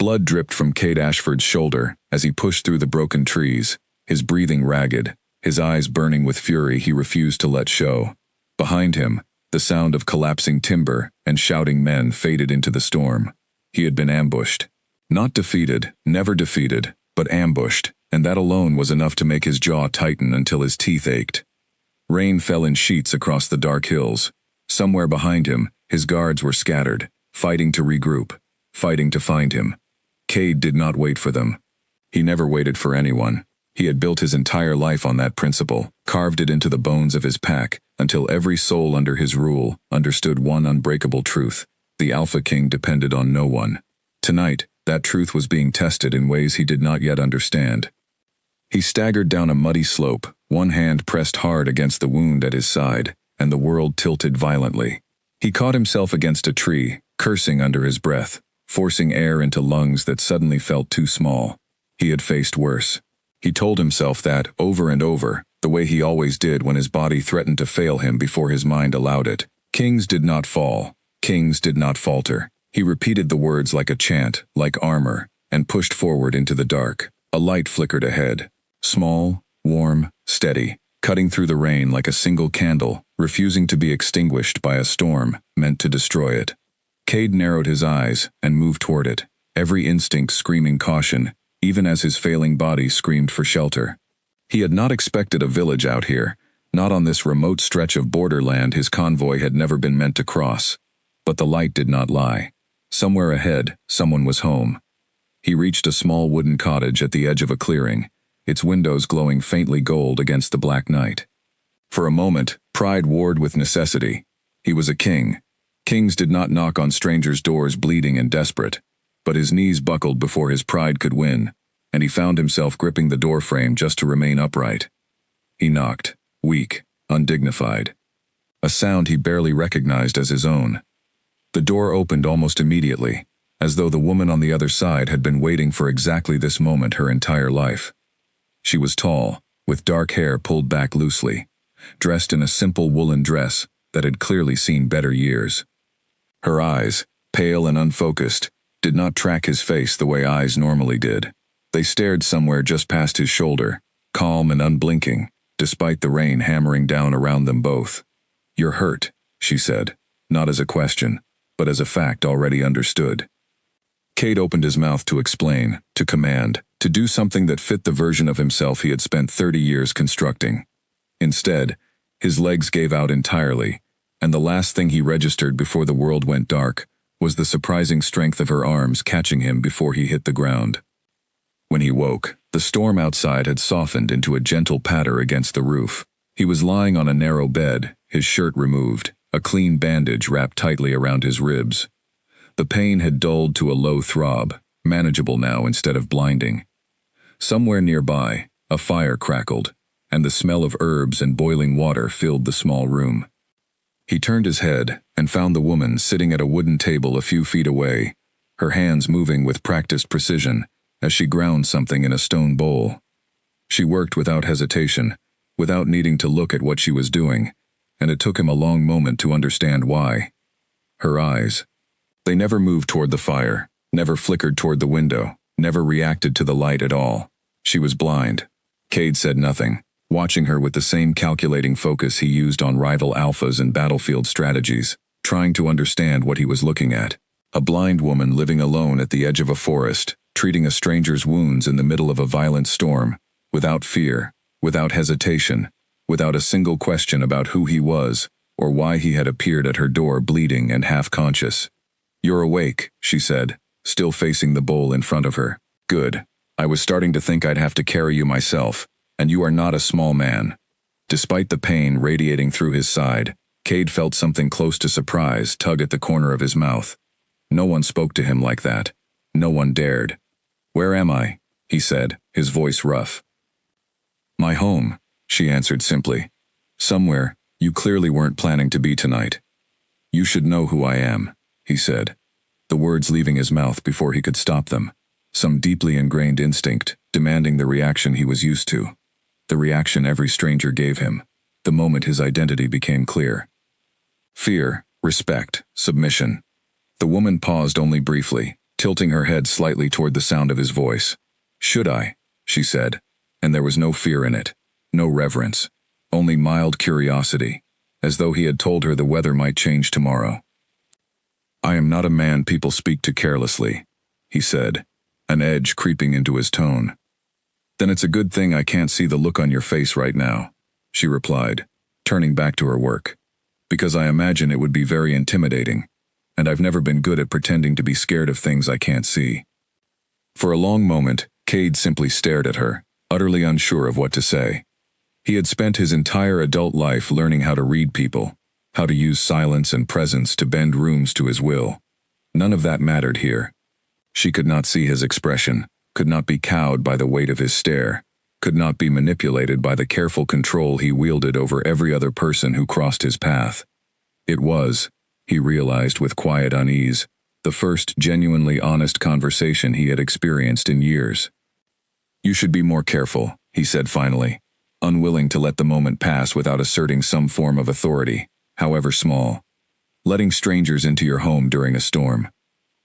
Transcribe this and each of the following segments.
Blood dripped from Cade Ashford's shoulder as he pushed through the broken trees, his breathing ragged, his eyes burning with fury he refused to let show. Behind him, the sound of collapsing timber and shouting men faded into the storm. He had been ambushed. Not defeated, never defeated, but ambushed, and that alone was enough to make his jaw tighten until his teeth ached. Rain fell in sheets across the dark hills. Somewhere behind him, his guards were scattered, fighting to regroup, fighting to find him. Cade did not wait for them. He never waited for anyone. He had built his entire life on that principle, carved it into the bones of his pack, until every soul under his rule understood one unbreakable truth: the Alpha King depended on no one. Tonight, that truth was being tested in ways he did not yet understand. He staggered down a muddy slope, one hand pressed hard against the wound at his side, and the world tilted violently. He caught himself against a tree, cursing under his breath, forcing air into lungs that suddenly felt too small. He had faced worse. He told himself that, over and over, the way he always did when his body threatened to fail him before his mind allowed it. Kings did not fall. Kings did not falter. He repeated the words like a chant, like armor, and pushed forward into the dark. A light flickered ahead. Small, warm, steady, cutting through the rain like a single candle, refusing to be extinguished by a storm meant to destroy it. Cade narrowed his eyes and moved toward it, every instinct screaming caution, even as his failing body screamed for shelter. He had not expected a village out here, not on this remote stretch of borderland his convoy had never been meant to cross. But the light did not lie. Somewhere ahead, someone was home. He reached a small wooden cottage at the edge of a clearing, its windows glowing faintly gold against the black night. For a moment, pride warred with necessity. He was a king. Kings did not knock on strangers' doors bleeding and desperate, but his knees buckled before his pride could win, and he found himself gripping the doorframe just to remain upright. He knocked, weak, undignified. A sound he barely recognized as his own. The door opened almost immediately, as though the woman on the other side had been waiting for exactly this moment her entire life. She was tall, with dark hair pulled back loosely, dressed in a simple woolen dress that had clearly seen better years. Her eyes, pale and unfocused, did not track his face the way eyes normally did. They stared somewhere just past his shoulder, calm and unblinking, despite the rain hammering down around them both. "You're hurt," she said, not as a question, but as a fact already understood. Cade opened his mouth to explain, to command, to do something that fit the version of himself he had spent 30 years constructing. Instead, his legs gave out entirely, and the last thing he registered before the world went dark was the surprising strength of her arms catching him before he hit the ground. When he woke, the storm outside had softened into a gentle patter against the roof. He was lying on a narrow bed, his shirt removed, a clean bandage wrapped tightly around his ribs. The pain had dulled to a low throb, manageable now instead of blinding. Somewhere nearby, a fire crackled, and the smell of herbs and boiling water filled the small room. He turned his head and found the woman sitting at a wooden table a few feet away, her hands moving with practiced precision as she ground something in a stone bowl. She worked without hesitation, without needing to look at what she was doing, and it took him a long moment to understand why. Her eyes. They never moved toward the fire, never flickered toward the window, never reacted to the light at all. She was blind. Cade said nothing, watching her with the same calculating focus he used on rival alphas and battlefield strategies, trying to understand what he was looking at. A blind woman living alone at the edge of a forest, treating a stranger's wounds in the middle of a violent storm, without fear, without hesitation, without a single question about who he was, or why he had appeared at her door bleeding and half-conscious. "You're awake," she said, still facing the bowl in front of her. "Good. I was starting to think I'd have to carry you myself, and you are not a small man." Despite the pain radiating through his side, Cade felt something close to surprise tug at the corner of his mouth. No one spoke to him like that. No one dared. "Where am I?" he said, his voice rough. "My home," she answered simply. "Somewhere you clearly weren't planning to be tonight." "You should know who I am," he said, the words leaving his mouth before he could stop them. Some deeply ingrained instinct, demanding the reaction he was used to. The reaction every stranger gave him, the moment his identity became clear. Fear, respect, submission. The woman paused only briefly, tilting her head slightly toward the sound of his voice. "Should I?" she said, and there was no fear in it, no reverence, only mild curiosity, as though he had told her the weather might change tomorrow. "I am not a man people speak to carelessly," he said, an edge creeping into his tone. "Then it's a good thing I can't see the look on your face right now," she replied, turning back to her work, "because I imagine it would be very intimidating, and I've never been good at pretending to be scared of things I can't see." For a long moment, Cade simply stared at her, utterly unsure of what to say. He had spent his entire adult life learning how to read people, how to use silence and presence to bend rooms to his will. None of that mattered here. She could not see his expression, could not be cowed by the weight of his stare, could not be manipulated by the careful control he wielded over every other person who crossed his path. It was, he realized with quiet unease, the first genuinely honest conversation he had experienced in years. "You should be more careful," he said finally, unwilling to let the moment pass without asserting some form of authority, however small. "Letting strangers into your home during a storm."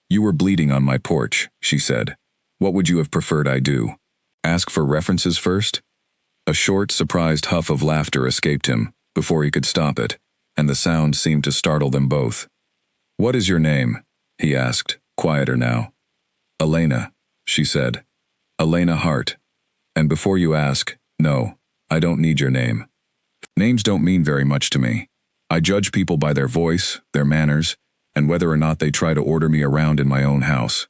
"You were bleeding on my porch," she said. "What would you have preferred I do? Ask for references first?" A short, surprised huff of laughter escaped him, before he could stop it, and the sound seemed to startle them both. "What is your name?" he asked, quieter now. "Elena," she said. "Elena Hart. And before you ask, no, I don't need your name. Names don't mean very much to me. I judge people by their voice, their manners, and whether or not they try to order me around in my own house."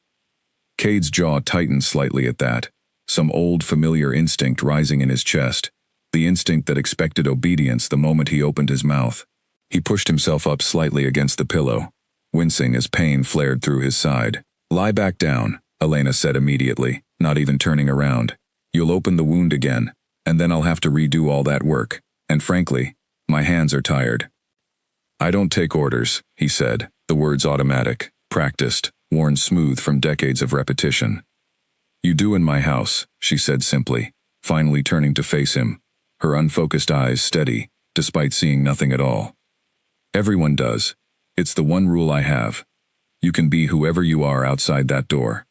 Cade's jaw tightened slightly at that, some old familiar instinct rising in his chest, the instinct that expected obedience the moment he opened his mouth. He pushed himself up slightly against the pillow, wincing as pain flared through his side. "Lie back down," Elena said immediately, not even turning around. "You'll open the wound again, and then I'll have to redo all that work, and frankly, my hands are tired." "I don't take orders," he said, the words automatic, practiced, worn smooth from decades of repetition. "You do in my house," she said simply, finally turning to face him, her unfocused eyes steady, despite seeing nothing at all. "Everyone does. It's the one rule I have. You can be whoever you are outside that door.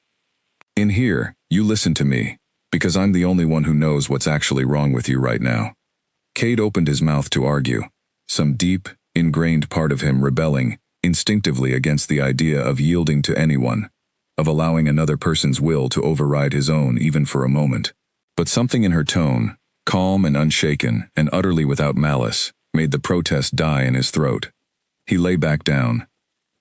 In here, you listen to me, because I'm the only one who knows what's actually wrong with you right now." Cade opened his mouth to argue, some deep, ingrained part of him rebelling instinctively against the idea of yielding to anyone, of allowing another person's will to override his own even for a moment. But something in her tone, calm and unshaken and utterly without malice, made the protest die in his throat. He lay back down.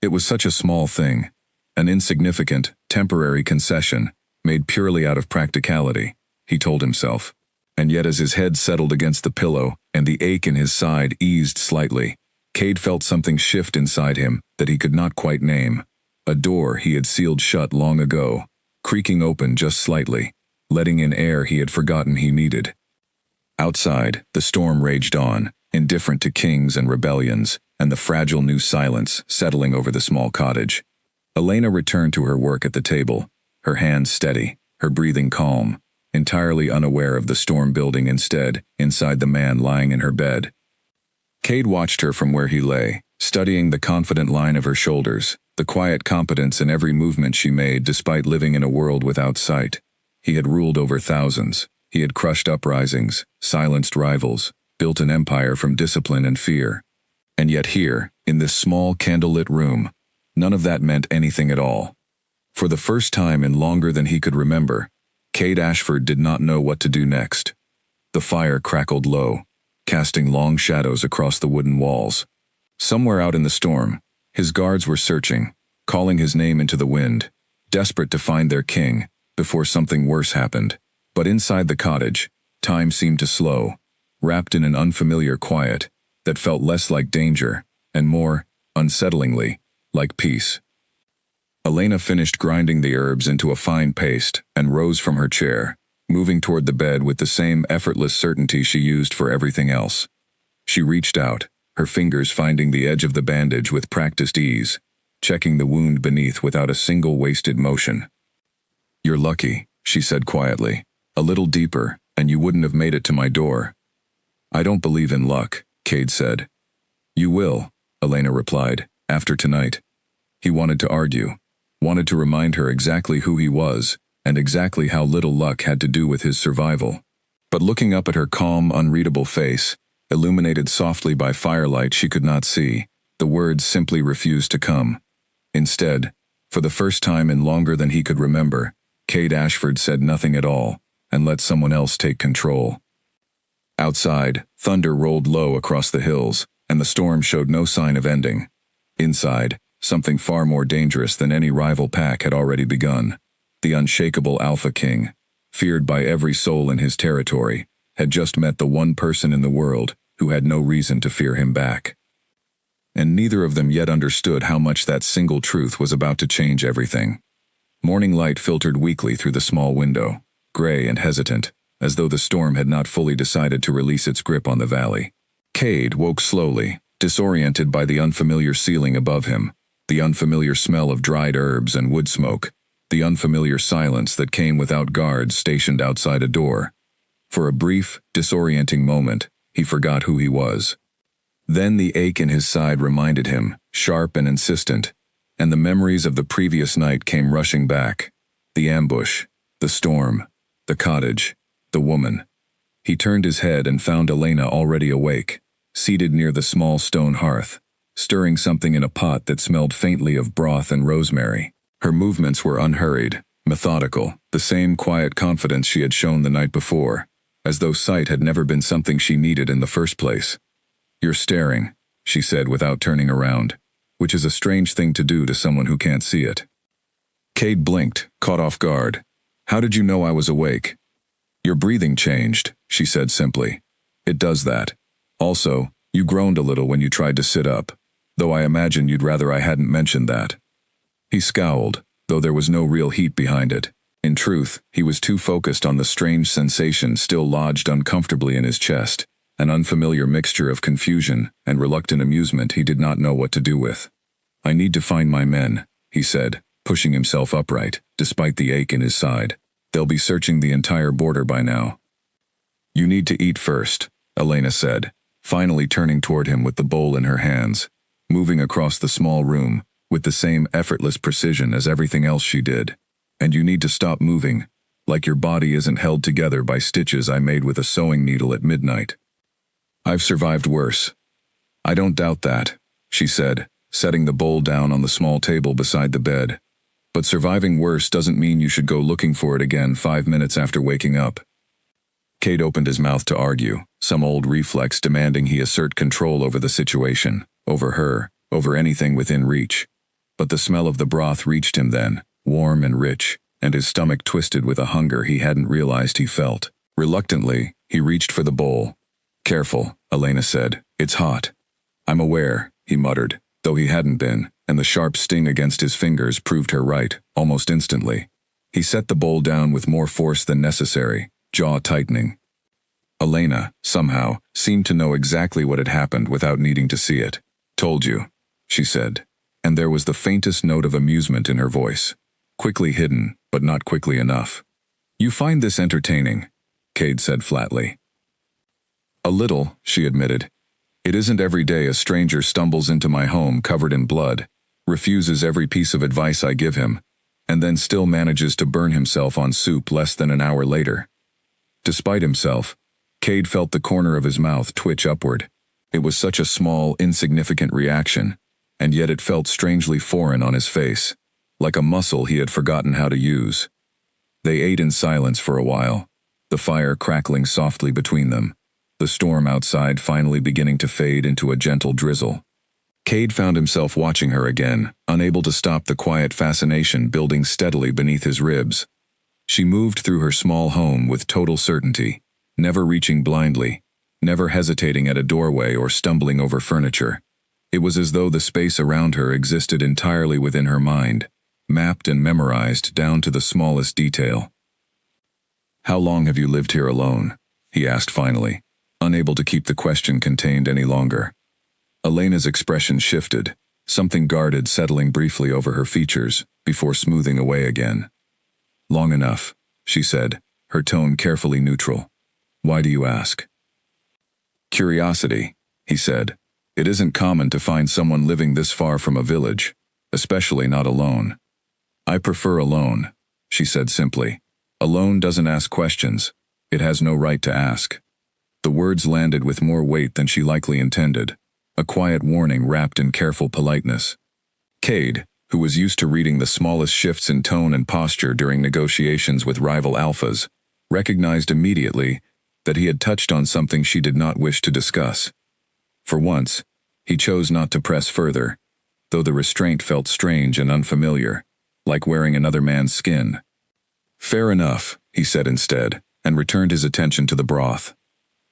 It was such a small thing, an insignificant, temporary concession, made purely out of practicality, he told himself. And yet as his head settled against the pillow and the ache in his side eased slightly, Cade felt something shift inside him that he could not quite name. A door he had sealed shut long ago, creaking open just slightly, letting in air he had forgotten he needed. Outside, the storm raged on, indifferent to kings and rebellions, and the fragile new silence settling over the small cottage. Elena returned to her work at the table, her hands steady, her breathing calm, entirely unaware of the storm building instead, inside the man lying in her bed. Cade watched her from where he lay, studying the confident line of her shoulders, the quiet competence in every movement she made despite living in a world without sight. He had ruled over thousands. He had crushed uprisings, silenced rivals, built an empire from discipline and fear. And yet here, in this small candlelit room, none of that meant anything at all. For the first time in longer than he could remember, Cade Ashford did not know what to do next. The fire crackled low, casting long shadows across the wooden walls. Somewhere out in the storm, his guards were searching, calling his name into the wind, desperate to find their king, before something worse happened. But inside the cottage, time seemed to slow, wrapped in an unfamiliar quiet that felt less like danger, and more, unsettlingly, like peace. Elena finished grinding the herbs into a fine paste and rose from her chair, moving toward the bed with the same effortless certainty she used for everything else. She reached out, her fingers finding the edge of the bandage with practiced ease, checking the wound beneath without a single wasted motion. "You're lucky," she said quietly. "A little deeper, and you wouldn't have made it to my door." "I don't believe in luck," Cade said. "You will," Elena replied, "after tonight." He wanted to argue, wanted to remind her exactly who he was, and exactly how little luck had to do with his survival. But looking up at her calm, unreadable face, illuminated softly by firelight she could not see, the words simply refused to come. Instead, for the first time in longer than he could remember, Cade Ashford said nothing at all, and let someone else take control. Outside, thunder rolled low across the hills, and the storm showed no sign of ending. Inside, something far more dangerous than any rival pack had already begun. The unshakable Alpha King, feared by every soul in his territory, had just met the one person in the world who had no reason to fear him back. And neither of them yet understood how much that single truth was about to change everything. Morning light filtered weakly through the small window, gray and hesitant, as though the storm had not fully decided to release its grip on the valley. Cade woke slowly, disoriented by the unfamiliar ceiling above him, the unfamiliar smell of dried herbs and wood smoke, the unfamiliar silence that came without guards stationed outside a door. For a brief, disorienting moment, he forgot who he was. Then the ache in his side reminded him, sharp and insistent, and the memories of the previous night came rushing back. The ambush, the storm, the cottage, the woman. He turned his head and found Elena already awake, seated near the small stone hearth, stirring something in a pot that smelled faintly of broth and rosemary. Her movements were unhurried, methodical, the same quiet confidence she had shown the night before, as though sight had never been something she needed in the first place. "You're staring," she said without turning around, which is a strange thing to do to someone who can't see it. Cade blinked, caught off guard. "How did you know I was awake?" "Your breathing changed," she said simply. "It does that. Also, you groaned a little when you tried to sit up, though I imagine you'd rather I hadn't mentioned that." He scowled, though there was no real heat behind it. In truth, he was too focused on the strange sensation still lodged uncomfortably in his chest, an unfamiliar mixture of confusion and reluctant amusement he did not know what to do with. "I need to find my men," he said, pushing himself upright, despite the ache in his side. "They'll be searching the entire border by now." "You need to eat first," Elena said, finally turning toward him with the bowl in her hands, moving across the small room, with the same effortless precision as everything else she did. "And you need to stop moving, like your body isn't held together by stitches I made with a sewing needle at midnight." "I've survived worse." "I don't doubt that," she said, setting the bowl down on the small table beside the bed. "But surviving worse doesn't mean you should go looking for it again 5 minutes after waking up." Cade opened his mouth to argue, some old reflex demanding he assert control over the situation, over her, over anything within reach. But the smell of the broth reached him then, warm and rich, and his stomach twisted with a hunger he hadn't realized he felt. Reluctantly, he reached for the bowl. "Careful," Elena said. "It's hot." "I'm aware," he muttered, though he hadn't been, and the sharp sting against his fingers proved her right, almost instantly. He set the bowl down with more force than necessary, jaw tightening. Elena, somehow, seemed to know exactly what had happened without needing to see it. "Told you," she said, and there was the faintest note of amusement in her voice. Quickly hidden, but not quickly enough. "You find this entertaining," Cade said flatly. "A little," she admitted. "It isn't every day a stranger stumbles into my home covered in blood, refuses every piece of advice I give him, and then still manages to burn himself on soup less than an hour later." Despite himself, Cade felt the corner of his mouth twitch upward. It was such a small, insignificant reaction, and yet it felt strangely foreign on his face, like a muscle he had forgotten how to use. They ate in silence for a while, the fire crackling softly between them, the storm outside finally beginning to fade into a gentle drizzle. Cade found himself watching her again, unable to stop the quiet fascination building steadily beneath his ribs. She moved through her small home with total certainty, never reaching blindly, never hesitating at a doorway or stumbling over furniture. It was as though the space around her existed entirely within her mind, mapped and memorized down to the smallest detail. "How long have you lived here alone?" he asked finally, unable to keep the question contained any longer. Elena's expression shifted, something guarded settling briefly over her features, before smoothing away again. "Long enough," she said, her tone carefully neutral. "Why do you ask?" "Curiosity," he said. "It isn't common to find someone living this far from a village, especially not alone." I prefer alone, she said simply. Alone doesn't ask questions. It has no right to ask. The words landed with more weight than she likely intended, a quiet warning wrapped in careful politeness. Cade, who was used to reading the smallest shifts in tone and posture during negotiations with rival alphas, recognized immediately that he had touched on something she did not wish to discuss. For once, he chose not to press further, though the restraint felt strange and unfamiliar, like wearing another man's skin. Fair enough, he said instead, and returned his attention to the broth.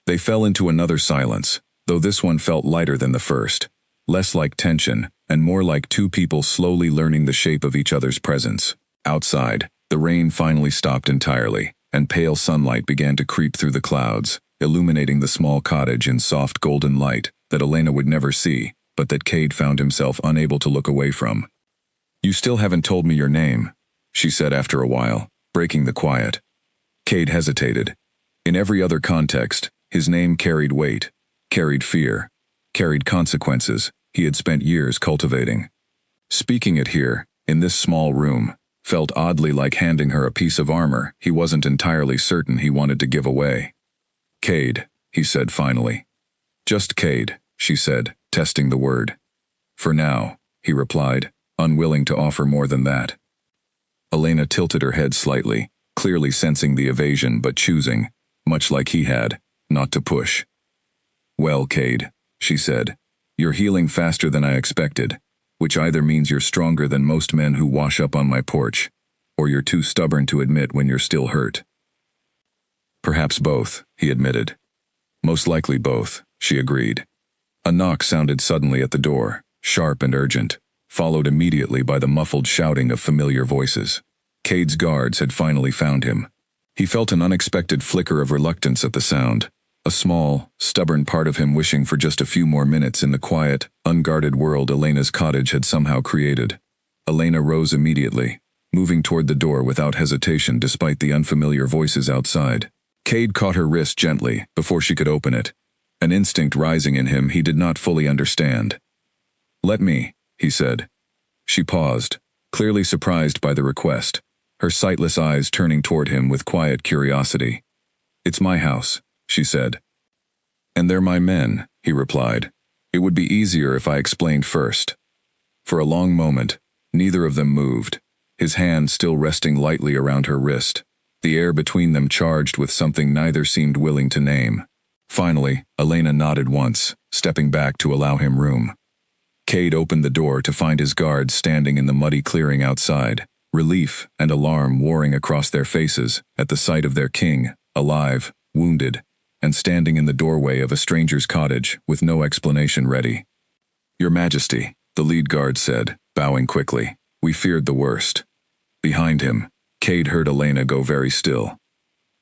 They fell into another silence, though this one felt lighter than the first, less like tension, and more like two people slowly learning the shape of each other's presence. Outside, the rain finally stopped entirely, and pale sunlight began to creep through the clouds, illuminating the small cottage in soft golden light that Elena would never see, but that Cade found himself unable to look away from. You still haven't told me your name, she said after a while, breaking the quiet. Cade hesitated. In every other context, his name carried weight, carried fear, carried consequences he had spent years cultivating. Speaking it here, in this small room, felt oddly like handing her a piece of armor he wasn't entirely certain he wanted to give away. Cade, he said finally. Just Cade, she said, testing the word. For now, he replied, unwilling to offer more than that. Elena tilted her head slightly, clearly sensing the evasion but choosing, much like he had, not to push. Well, Cade, she said, you're healing faster than I expected, which either means you're stronger than most men who wash up on my porch, or you're too stubborn to admit when you're still hurt. Perhaps both, he admitted. Most likely both, she agreed. A knock sounded suddenly at the door, sharp and urgent, followed immediately by the muffled shouting of familiar voices. Cade's guards had finally found him. He felt an unexpected flicker of reluctance at the sound, a small, stubborn part of him wishing for just a few more minutes in the quiet, unguarded world Elena's cottage had somehow created. Elena rose immediately, moving toward the door without hesitation despite the unfamiliar voices outside. Cade caught her wrist gently before she could open it, an instinct rising in him he did not fully understand. Let me, he said. She paused, clearly surprised by the request, her sightless eyes turning toward him with quiet curiosity. It's my house, she said. And they're my men, he replied. It would be easier if I explained first. For a long moment, neither of them moved, his hand still resting lightly around her wrist, the air between them charged with something neither seemed willing to name. Finally, Elena nodded once, stepping back to allow him room. Cade opened the door to find his guards standing in the muddy clearing outside, relief and alarm warring across their faces at the sight of their king, alive, wounded, and standing in the doorway of a stranger's cottage with no explanation ready. Your Majesty, the lead guard said, bowing quickly. We feared the worst. Behind him, Cade heard Elena go very still.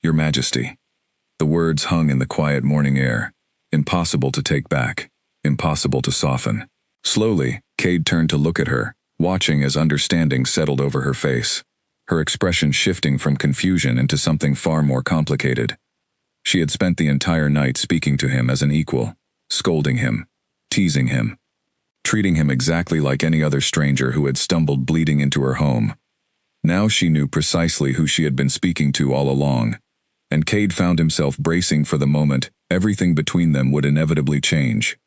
Your Majesty. The words hung in the quiet morning air, impossible to take back, impossible to soften. Slowly, Cade turned to look at her, watching as understanding settled over her face, her expression shifting from confusion into something far more complicated. She had spent the entire night speaking to him as an equal, scolding him, teasing him, treating him exactly like any other stranger who had stumbled bleeding into her home. Now she knew precisely who she had been speaking to all along, and Cade found himself bracing for the moment everything between them would inevitably change.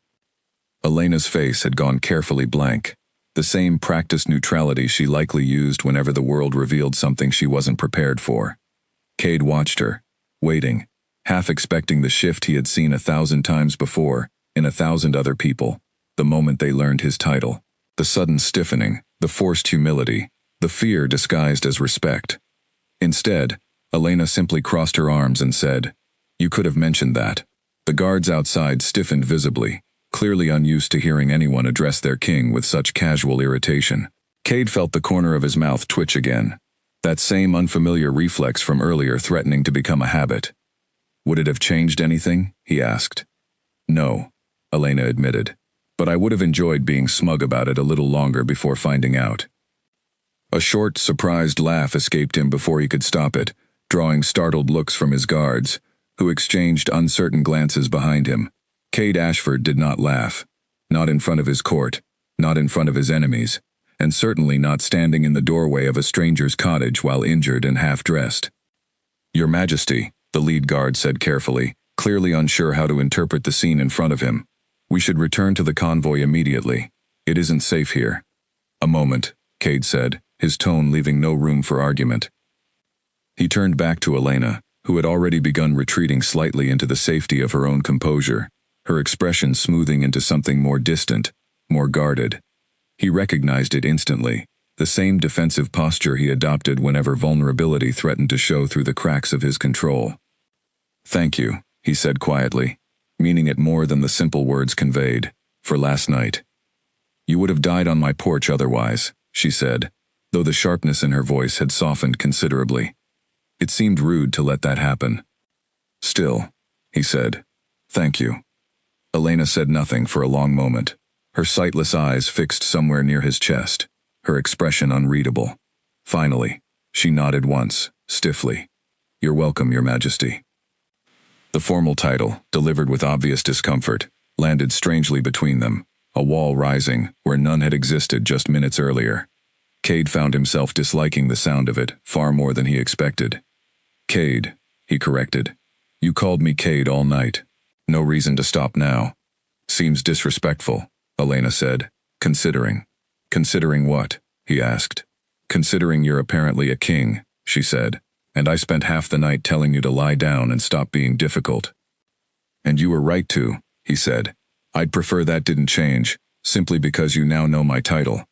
Elena's face had gone carefully blank, the same practiced neutrality she likely used whenever the world revealed something she wasn't prepared for. Cade watched her, waiting, half expecting the shift he had seen 1,000 times before, in 1,000 other people, the moment they learned his title. The sudden stiffening, the forced humility, the fear disguised as respect. Instead, Elena simply crossed her arms and said, You could have mentioned that. The guards outside stiffened visibly, clearly unused to hearing anyone address their king with such casual irritation. Cade felt the corner of his mouth twitch again, that same unfamiliar reflex from earlier threatening to become a habit. Would it have changed anything? He asked. No, Elena admitted, but I would have enjoyed being smug about it a little longer before finding out. A short, surprised laugh escaped him before he could stop it, drawing startled looks from his guards, who exchanged uncertain glances behind him. Cade Ashford did not laugh, not in front of his court, not in front of his enemies, and certainly not standing in the doorway of a stranger's cottage while injured and half-dressed. "Your Majesty," the lead guard said carefully, clearly unsure how to interpret the scene in front of him. "We should return to the convoy immediately. It isn't safe here." "A moment," Cade said, his tone leaving no room for argument. He turned back to Elena, who had already begun retreating slightly into the safety of her own composure, her expression smoothing into something more distant, more guarded. He recognized it instantly, the same defensive posture he adopted whenever vulnerability threatened to show through the cracks of his control. "Thank you," he said quietly, meaning it more than the simple words conveyed, "for last night. You would have died on my porch otherwise," she said, though the sharpness in her voice had softened considerably. It seemed rude to let that happen. "Still," he said, "thank you." Elena said nothing for a long moment, her sightless eyes fixed somewhere near his chest, her expression unreadable. Finally, she nodded once, stiffly. "You're welcome, Your Majesty." The formal title, delivered with obvious discomfort, landed strangely between them, a wall rising where none had existed just minutes earlier. Cade found himself disliking the sound of it far more than he expected. "Cade," he corrected. "You called me Cade all night. No reason to stop now." "Seems disrespectful," Elena said, considering. "Considering what?" he asked. "Considering you're apparently a king," she said, "and I spent half the night telling you to lie down and stop being difficult." "And you were right to," he said. "I'd prefer that didn't change, simply because you now know my title."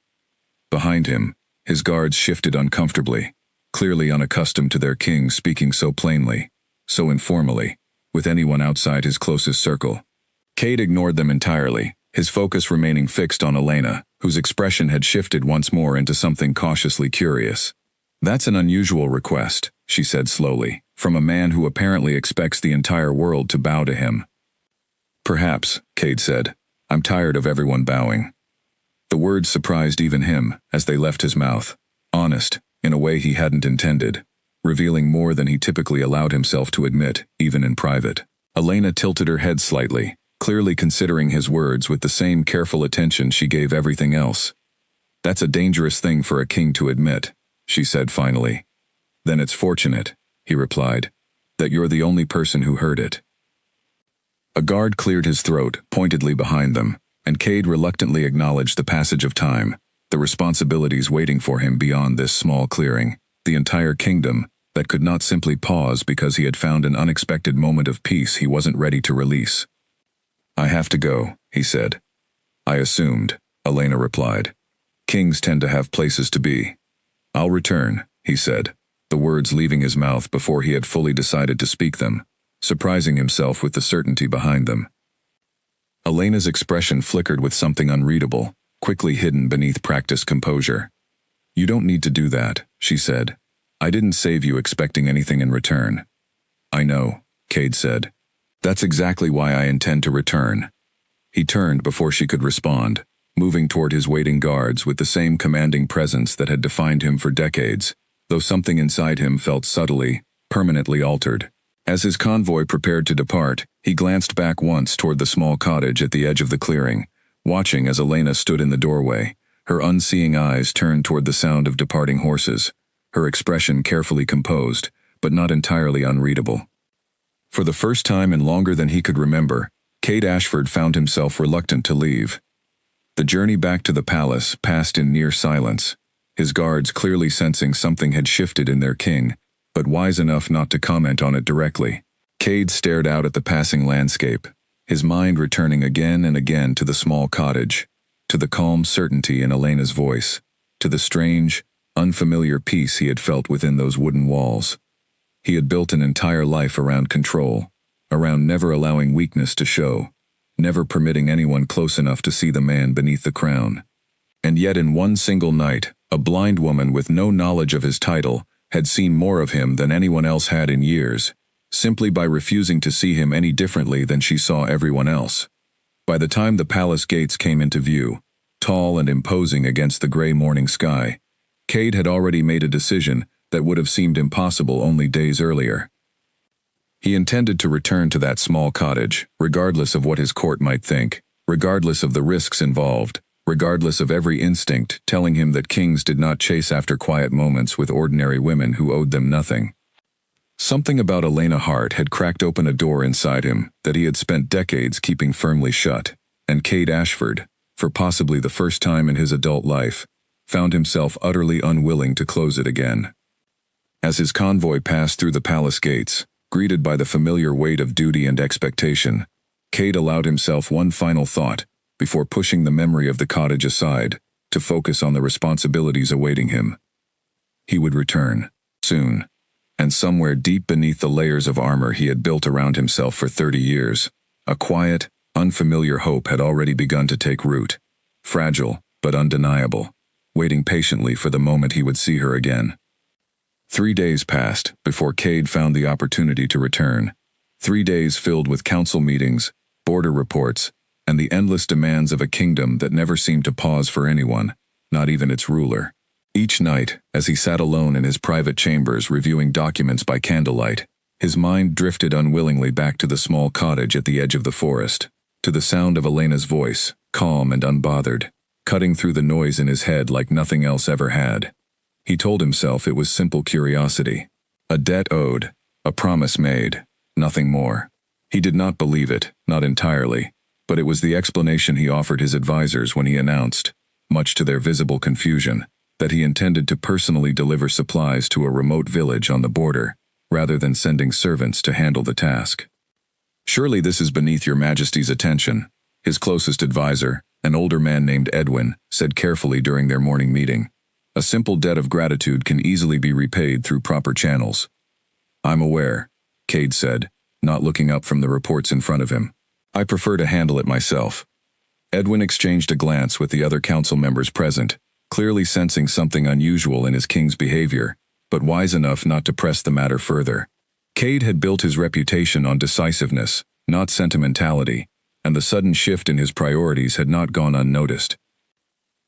Behind him, his guards shifted uncomfortably, clearly unaccustomed to their king speaking so plainly, so informally, with anyone outside his closest circle. Cade ignored them entirely, his focus remaining fixed on Elena, whose expression had shifted once more into something cautiously curious. "That's an unusual request," she said slowly, "from a man who apparently expects the entire world to bow to him." "Perhaps," Cade said. "I'm tired of everyone bowing." The words surprised even him as they left his mouth, honest, in a way he hadn't intended, revealing more than he typically allowed himself to admit, even in private. Elena tilted her head slightly, clearly considering his words with the same careful attention she gave everything else. "That's a dangerous thing for a king to admit," she said finally. "Then it's fortunate," he replied, "that you're the only person who heard it." A guard cleared his throat, pointedly behind them, and Cade reluctantly acknowledged the passage of time, the responsibilities waiting for him beyond this small clearing, the entire kingdom that could not simply pause because he had found an unexpected moment of peace he wasn't ready to release. "I have to go," he said. "I assumed," Elena replied. "Kings tend to have places to be." "I'll return," he said, the words leaving his mouth before he had fully decided to speak them, surprising himself with the certainty behind them. Elena's expression flickered with something unreadable, quickly hidden beneath practiced composure. "You don't need to do that," she said. "I didn't save you expecting anything in return." "I know," Cade said. "That's exactly why I intend to return." He turned before she could respond, moving toward his waiting guards with the same commanding presence that had defined him for decades, though something inside him felt subtly, permanently altered. As his convoy prepared to depart, he glanced back once toward the small cottage at the edge of the clearing, watching as Elena stood in the doorway, her unseeing eyes turned toward the sound of departing horses, her expression carefully composed, but not entirely unreadable. For the first time in longer than he could remember, Cade Ashford found himself reluctant to leave. The journey back to the palace passed in near silence, his guards clearly sensing something had shifted in their king, but wise enough not to comment on it directly. Cade stared out at the passing landscape, his mind returning again and again to the small cottage, to the calm certainty in Elena's voice, to the strange, unfamiliar peace he had felt within those wooden walls. He had built an entire life around control, around never allowing weakness to show, never permitting anyone close enough to see the man beneath the crown. And yet in one single night, a blind woman with no knowledge of his title had seen more of him than anyone else had in years, simply by refusing to see him any differently than she saw everyone else. By the time the palace gates came into view, tall and imposing against the gray morning sky, Cade had already made a decision that would have seemed impossible only days earlier. He intended to return to that small cottage, regardless of what his court might think, regardless of the risks involved, regardless of every instinct telling him that kings did not chase after quiet moments with ordinary women who owed them nothing. Something about Elena Hart had cracked open a door inside him that he had spent decades keeping firmly shut, and Cade Ashford, for possibly the first time in his adult life, found himself utterly unwilling to close it again. As his convoy passed through the palace gates, greeted by the familiar weight of duty and expectation, Cade allowed himself one final thought before pushing the memory of the cottage aside to focus on the responsibilities awaiting him. He would return, soon, and somewhere deep beneath the layers of armor he had built around himself for 30 years, a quiet, unfamiliar hope had already begun to take root, fragile but undeniable, waiting patiently for the moment he would see her again. 3 days passed before Cade found the opportunity to return. 3 days filled with council meetings, border reports, and the endless demands of a kingdom that never seemed to pause for anyone, not even its ruler. Each night, as he sat alone in his private chambers reviewing documents by candlelight, his mind drifted unwillingly back to the small cottage at the edge of the forest, to the sound of Elena's voice, calm and unbothered, cutting through the noise in his head like nothing else ever had. He told himself it was simple curiosity, a debt owed, a promise made, nothing more. He did not believe it, not entirely, but it was the explanation he offered his advisors when he announced, much to their visible confusion, that he intended to personally deliver supplies to a remote village on the border, rather than sending servants to handle the task. "Surely this is beneath your Majesty's attention," his closest advisor, an older man named Edwin, said carefully during their morning meeting. "A simple debt of gratitude can easily be repaid through proper channels." "I'm aware," Cade said, not looking up from the reports in front of him. "I prefer to handle it myself." Edwin exchanged a glance with the other council members present, clearly sensing something unusual in his king's behavior, but wise enough not to press the matter further. Cade had built his reputation on decisiveness, not sentimentality, and the sudden shift in his priorities had not gone unnoticed.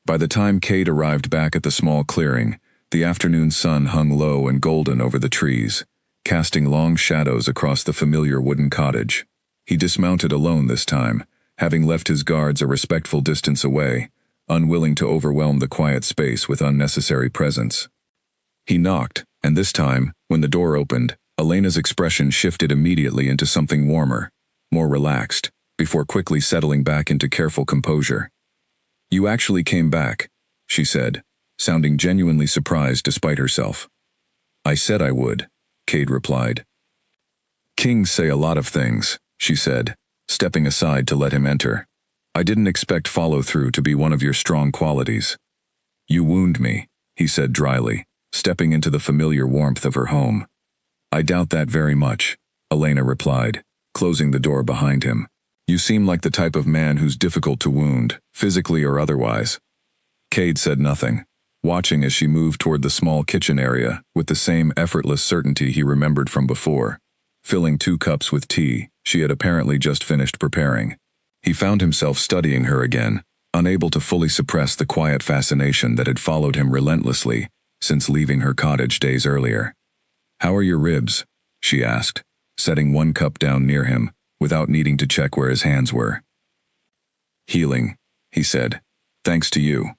By the time Cade arrived back at the small clearing, the afternoon sun hung low and golden over the trees, casting long shadows across the familiar wooden cottage. He dismounted alone this time, having left his guards a respectful distance away, unwilling to overwhelm the quiet space with unnecessary presence. He knocked, and this time, when the door opened, Elena's expression shifted immediately into something warmer, more relaxed, before quickly settling back into careful composure. "You actually came back," she said, sounding genuinely surprised despite herself. "I said I would," Cade replied. "Kings say a lot of things," she said, stepping aside to let him enter. "I didn't expect follow-through to be one of your strong qualities." "You wound me," he said dryly, stepping into the familiar warmth of her home. "I doubt that very much," Elena replied, closing the door behind him. "You seem like the type of man who's difficult to wound, physically or otherwise." Cade said nothing, watching as she moved toward the small kitchen area with the same effortless certainty he remembered from before, filling 2 cups with tea she had apparently just finished preparing. He found himself studying her again, unable to fully suppress the quiet fascination that had followed him relentlessly since leaving her cottage days earlier. "How are your ribs?" she asked, setting 1 cup down near him, without needing to check where his hands were. "Healing," he said. "Thanks to you."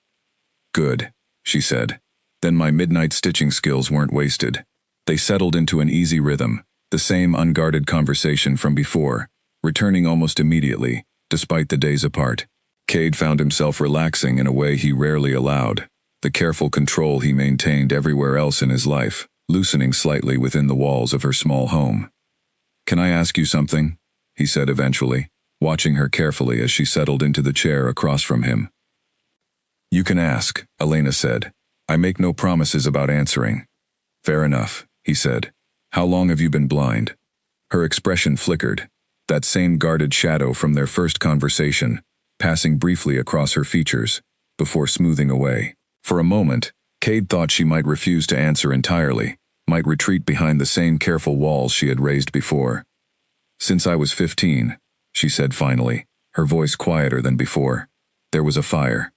"Good," she said. Then my midnight stitching skills weren't wasted. They settled into an easy rhythm, the same unguarded conversation from before, returning almost immediately, despite the days apart. Cade found himself relaxing in a way he rarely allowed, the careful control he maintained everywhere else in his life, loosening slightly within the walls of her small home. "Can I ask you something?" he said eventually, watching her carefully as she settled into the chair across from him. "You can ask," Elena said. "I make no promises about answering." "Fair enough," he said. "How long have you been blind?" Her expression flickered, that same guarded shadow from their first conversation, passing briefly across her features, before smoothing away. For a moment, Cade thought she might refuse to answer entirely, might retreat behind the same careful walls she had raised before. "Since I was 15, she said finally, her voice quieter than before. "There was a fire.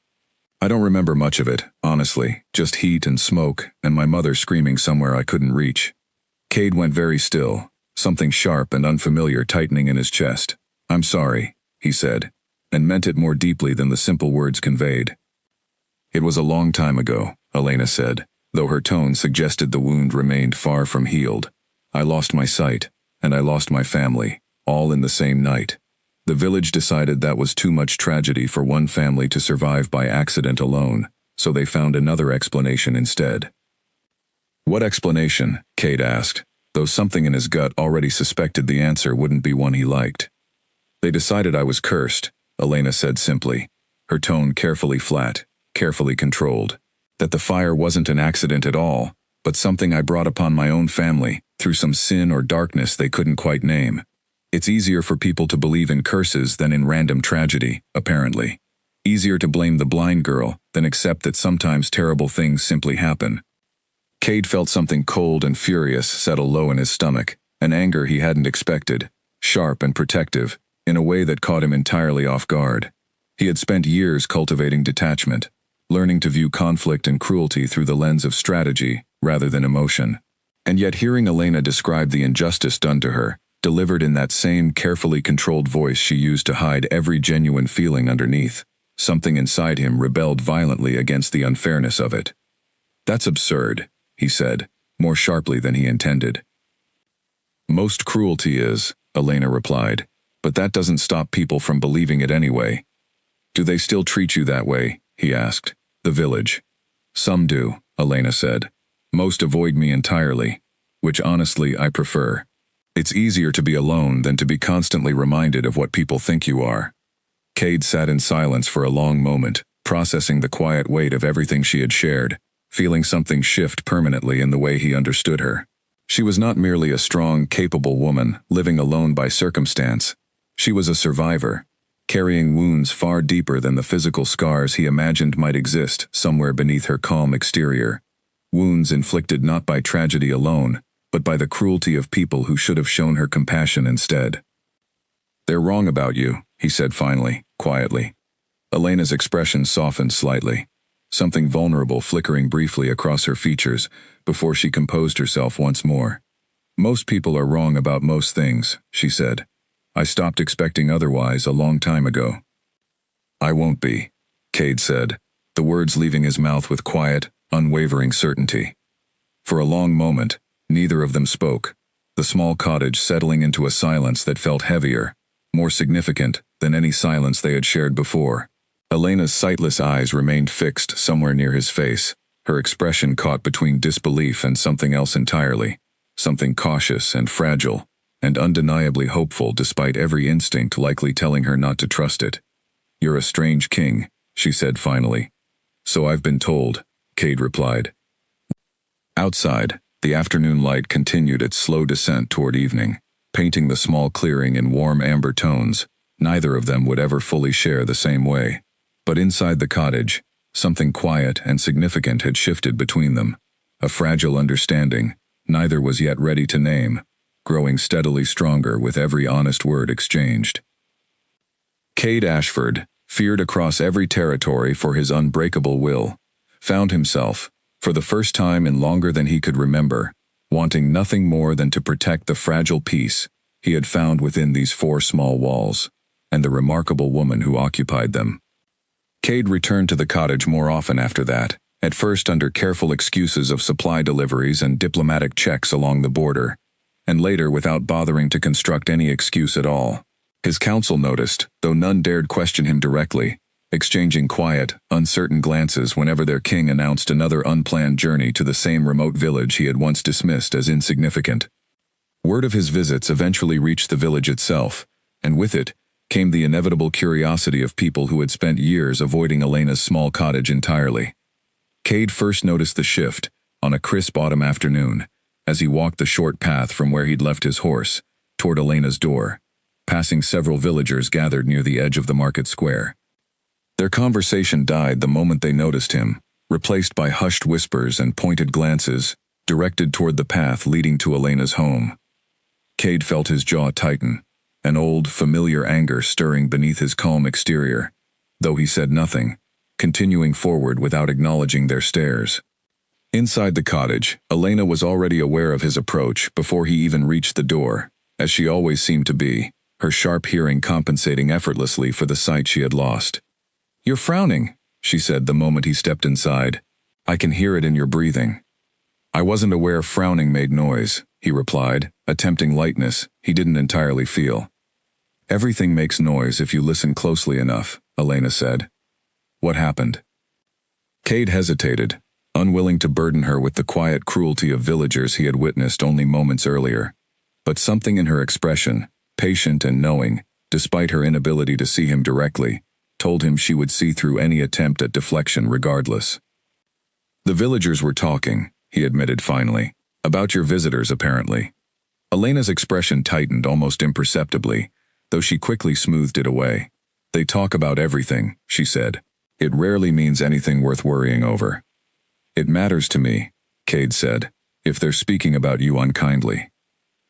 I don't remember much of it, honestly, just heat and smoke, and my mother screaming somewhere I couldn't reach." Cade went very still, something sharp and unfamiliar tightening in his chest. "I'm sorry," he said. and meant it more deeply than the simple words conveyed. "It was a long time ago," Elena said, though her tone suggested the wound remained far from healed. "I lost my sight, and I lost my family, all in the same night. The village decided that was too much tragedy for one family to survive by accident alone, so they found another explanation instead." "What explanation?" Cade asked, though something in his gut already suspected the answer wouldn't be one he liked. "They decided I was cursed," Elena said simply, her tone carefully flat, carefully controlled. "That the fire wasn't an accident at all, but something I brought upon my own family, through some sin or darkness they couldn't quite name. It's easier for people to believe in curses than in random tragedy, apparently. Easier to blame the blind girl than accept that sometimes terrible things simply happen." Cade felt something cold and furious settle low in his stomach, an anger he hadn't expected, sharp and protective, in a way that caught him entirely off guard. He had spent years cultivating detachment, learning to view conflict and cruelty through the lens of strategy rather than emotion. And yet hearing Elena describe the injustice done to her, delivered in that same carefully controlled voice she used to hide every genuine feeling underneath, something inside him rebelled violently against the unfairness of it. "That's absurd," he said, more sharply than he intended. "Most cruelty is," Elena replied, "but that doesn't stop people from believing it anyway." "Do they still treat you that way?" he asked. "The village." "Some do," Elena said. "Most avoid me entirely, which honestly I prefer. It's easier to be alone than to be constantly reminded of what people think you are." Cade sat in silence for a long moment, processing the quiet weight of everything she had shared, feeling something shift permanently in the way he understood her. She was not merely a strong, capable woman, living alone by circumstance. She was a survivor, carrying wounds far deeper than the physical scars he imagined might exist somewhere beneath her calm exterior. Wounds inflicted not by tragedy alone, but by the cruelty of people who should have shown her compassion instead. "They're wrong about you," he said finally, quietly. Elena's expression softened slightly, something vulnerable flickering briefly across her features before she composed herself once more. "Most people are wrong about most things," she said. "I stopped expecting otherwise a long time ago." "I won't be," Cade said, the words leaving his mouth with quiet, unwavering certainty. For a long moment, neither of them spoke, the small cottage settling into a silence that felt heavier, more significant than any silence they had shared before. Elena's sightless eyes remained fixed somewhere near his face, her expression caught between disbelief and something else entirely, something cautious and fragile, and undeniably hopeful despite every instinct likely telling her not to trust it. "You're a strange king," she said finally. "So I've been told," Cade replied. Outside, the afternoon light continued its slow descent toward evening, painting the small clearing in warm amber tones. Neither of them would ever fully share the same way. But inside the cottage, something quiet and significant had shifted between them, a fragile understanding neither was yet ready to name, growing steadily stronger with every honest word exchanged. Cade Ashford, feared across every territory for his unbreakable will, found himself, for the first time in longer than he could remember, wanting nothing more than to protect the fragile peace he had found within these four small walls, and the remarkable woman who occupied them. Cade returned to the cottage more often after that, at first under careful excuses of supply deliveries and diplomatic checks along the border, and later without bothering to construct any excuse at all. His council noticed, though none dared question him directly, exchanging quiet, uncertain glances whenever their king announced another unplanned journey to the same remote village he had once dismissed as insignificant. Word of his visits eventually reached the village itself, and with it came the inevitable curiosity of people who had spent years avoiding Elena's small cottage entirely. Cade first noticed the shift, on a crisp autumn afternoon, as he walked the short path from where he'd left his horse, toward Elena's door, passing several villagers gathered near the edge of the market square. Their conversation died the moment they noticed him, replaced by hushed whispers and pointed glances, directed toward the path leading to Elena's home. Cade felt his jaw tighten, an old, familiar anger stirring beneath his calm exterior, though he said nothing, continuing forward without acknowledging their stares. Inside the cottage, Elena was already aware of his approach before he even reached the door, as she always seemed to be, her sharp hearing compensating effortlessly for the sight she had lost. "You're frowning," she said the moment he stepped inside. "I can hear it in your breathing." "I wasn't aware frowning made noise," he replied, attempting lightness he didn't entirely feel. "Everything makes noise if you listen closely enough," Elena said. "What happened?" Cade hesitated, unwilling to burden her with the quiet cruelty of villagers he had witnessed only moments earlier. But something in her expression, patient and knowing, despite her inability to see him directly, told him she would see through any attempt at deflection regardless. "The villagers were talking," he admitted finally, "about your visitors apparently." Elena's expression tightened almost imperceptibly, though she quickly smoothed it away. "They talk about everything," she said. "It rarely means anything worth worrying over." "It matters to me," Cade said, "if they're speaking about you unkindly."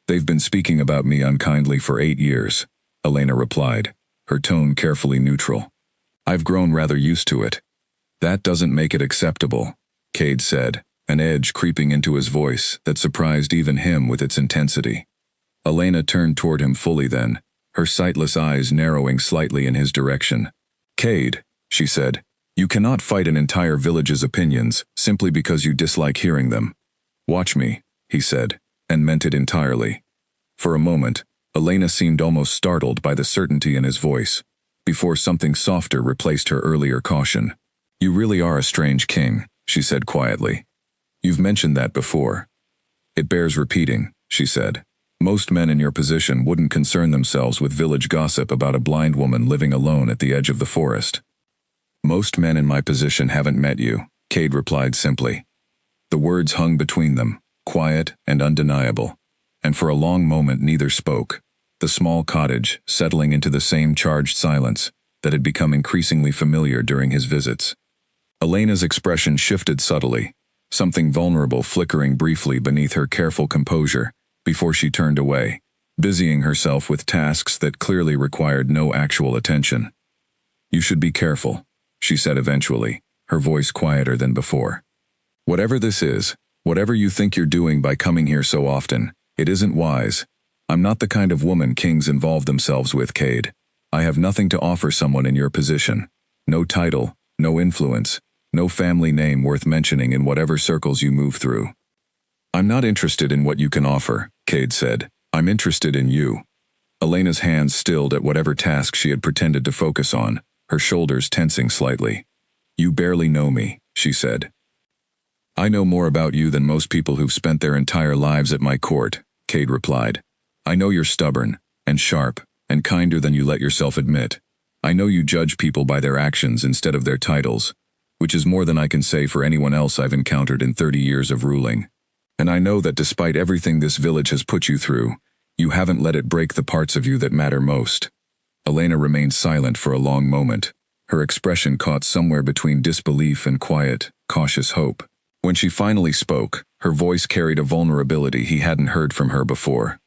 "They've been speaking about me unkindly for 8 years, Elena replied, her tone carefully neutral. "I've grown rather used to it." "That doesn't make it acceptable," Cade said, an edge creeping into his voice that surprised even him with its intensity. Elena turned toward him fully then, her sightless eyes narrowing slightly in his direction. "Cade," she said, "you cannot fight an entire village's opinions simply because you dislike hearing them." "Watch me," he said, and meant it entirely. For a moment, Elena seemed almost startled by the certainty in his voice, before something softer replaced her earlier caution. "You really are a strange king," she said quietly. "You've mentioned that before." "It bears repeating," she said. "Most men in your position wouldn't concern themselves with village gossip about a blind woman living alone at the edge of the forest." "Most men in my position haven't met you," Cade replied simply. The words hung between them, quiet and undeniable, and for a long moment neither spoke, the small cottage settling into the same charged silence that had become increasingly familiar during his visits. Elena's expression shifted subtly, something vulnerable flickering briefly beneath her careful composure before she turned away, busying herself with tasks that clearly required no actual attention. "You should be careful," she said eventually, her voice quieter than before. "Whatever this is, whatever you think you're doing by coming here so often, it isn't wise. I'm not the kind of woman kings involve themselves with, Cade. I have nothing to offer someone in your position. No title, no influence, no family name worth mentioning in whatever circles you move through." "I'm not interested in what you can offer," Cade said. "I'm interested in you." Elena's hands stilled at whatever task she had pretended to focus on, her shoulders tensing slightly. "You barely know me," she said. "I know more about you than most people who've spent their entire lives at my court," Cade replied. "I know you're stubborn, and sharp, and kinder than you let yourself admit. I know you judge people by their actions instead of their titles, which is more than I can say for anyone else I've encountered in 30 years of ruling. And I know that despite everything this village has put you through, you haven't let it break the parts of you that matter most." Elena remained silent for a long moment, her expression caught somewhere between disbelief and quiet, cautious hope. When she finally spoke, her voice carried a vulnerability he hadn't heard from her before.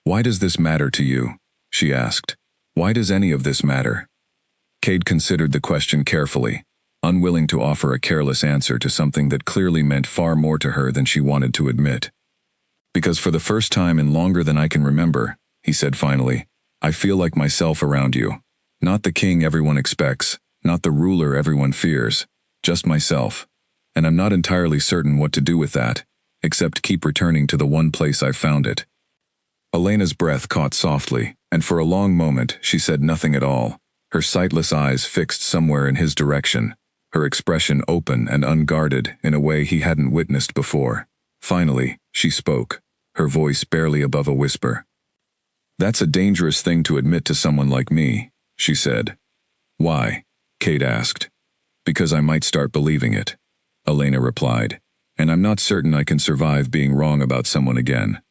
"Why does this matter to you?" she asked. "Why does any of this matter?" Cade considered the question carefully, unwilling to offer a careless answer to something that clearly meant far more to her than she wanted to admit. "Because for the first time in longer than I can remember," he said finally, "I feel like myself around you. Not the king everyone expects, not the ruler everyone fears, just myself. And I'm not entirely certain what to do with that, except keep returning to the one place I've found it." Elena's breath caught softly, and for a long moment she said nothing at all, her sightless eyes fixed somewhere in his direction, her expression open and unguarded in a way he hadn't witnessed before. Finally, she spoke, her voice barely above a whisper. "That's a dangerous thing to admit to someone like me," she said. "Why?" Cade asked. "Because I might start believing it," Elena replied, "and I'm not certain I can survive being wrong about someone again."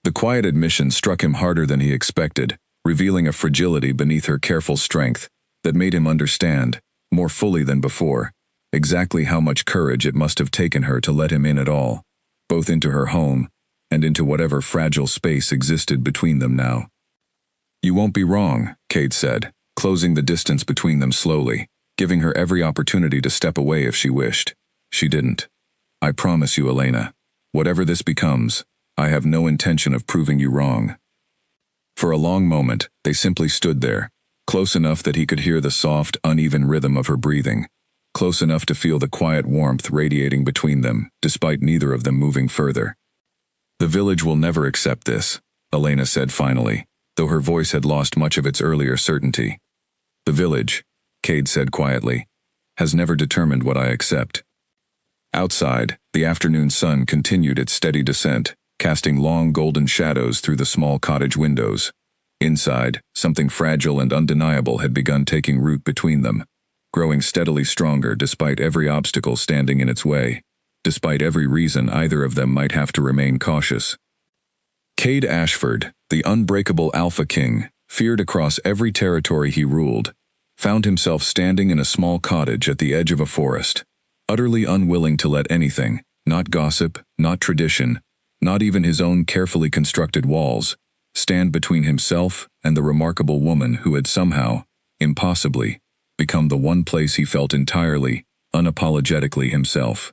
The quiet admission struck him harder than he expected, revealing a fragility beneath her careful strength that made him understand, more fully than before, exactly how much courage it must have taken her to let him in at all, both into her home and into whatever fragile space existed between them now. "You won't be wrong," Cade said, closing the distance between them slowly, giving her every opportunity to step away if she wished. She didn't. "I promise you, Elena, whatever this becomes, I have no intention of proving you wrong." For a long moment, they simply stood there, close enough that he could hear the soft, uneven rhythm of her breathing, close enough to feel the quiet warmth radiating between them, despite neither of them moving further. "The village will never accept this," Elena said finally, though her voice had lost much of its earlier certainty. "The village," Cade said quietly, "has never determined what I accept." Outside, the afternoon sun continued its steady descent, casting long golden shadows through the small cottage windows. Inside, something fragile and undeniable had begun taking root between them, growing steadily stronger despite every obstacle standing in its way, despite every reason either of them might have to remain cautious. Cade Ashford, the unbreakable Alpha King, feared across every territory he ruled, found himself standing in a small cottage at the edge of a forest, utterly unwilling to let anything, not gossip, not tradition, not even his own carefully constructed walls, stand between himself and the remarkable woman who had somehow, impossibly, become the one place he felt entirely, unapologetically himself.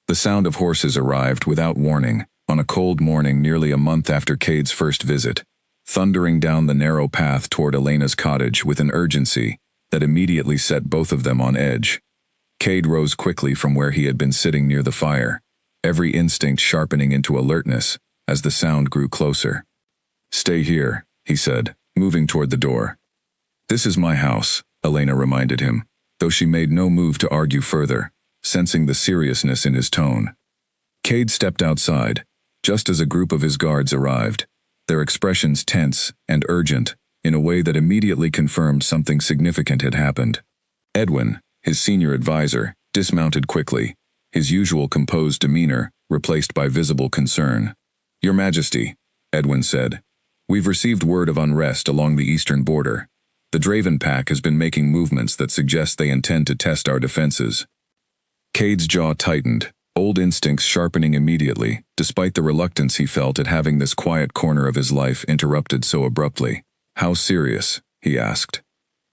The sound of horses arrived without warning, on a cold morning nearly a month after Cade's first visit, thundering down the narrow path toward Elena's cottage with an urgency that immediately set both of them on edge. Cade rose quickly from where he had been sitting near the fire, every instinct sharpening into alertness as the sound grew closer. "Stay here," he said, moving toward the door. "This is my house," Elena reminded him, though she made no move to argue further, sensing the seriousness in his tone. Cade stepped outside, just as a group of his guards arrived, their expressions tense and urgent in a way that immediately confirmed something significant had happened. Edwin, his senior advisor, dismounted quickly, his usual composed demeanor replaced by visible concern. "Your Majesty," Edwin said, "we've received word of unrest along the eastern border. The Draven Pack has been making movements that suggest they intend to test our defenses." Cade's jaw tightened, old instincts sharpening immediately, despite the reluctance he felt at having this quiet corner of his life interrupted so abruptly. "How serious?" he asked.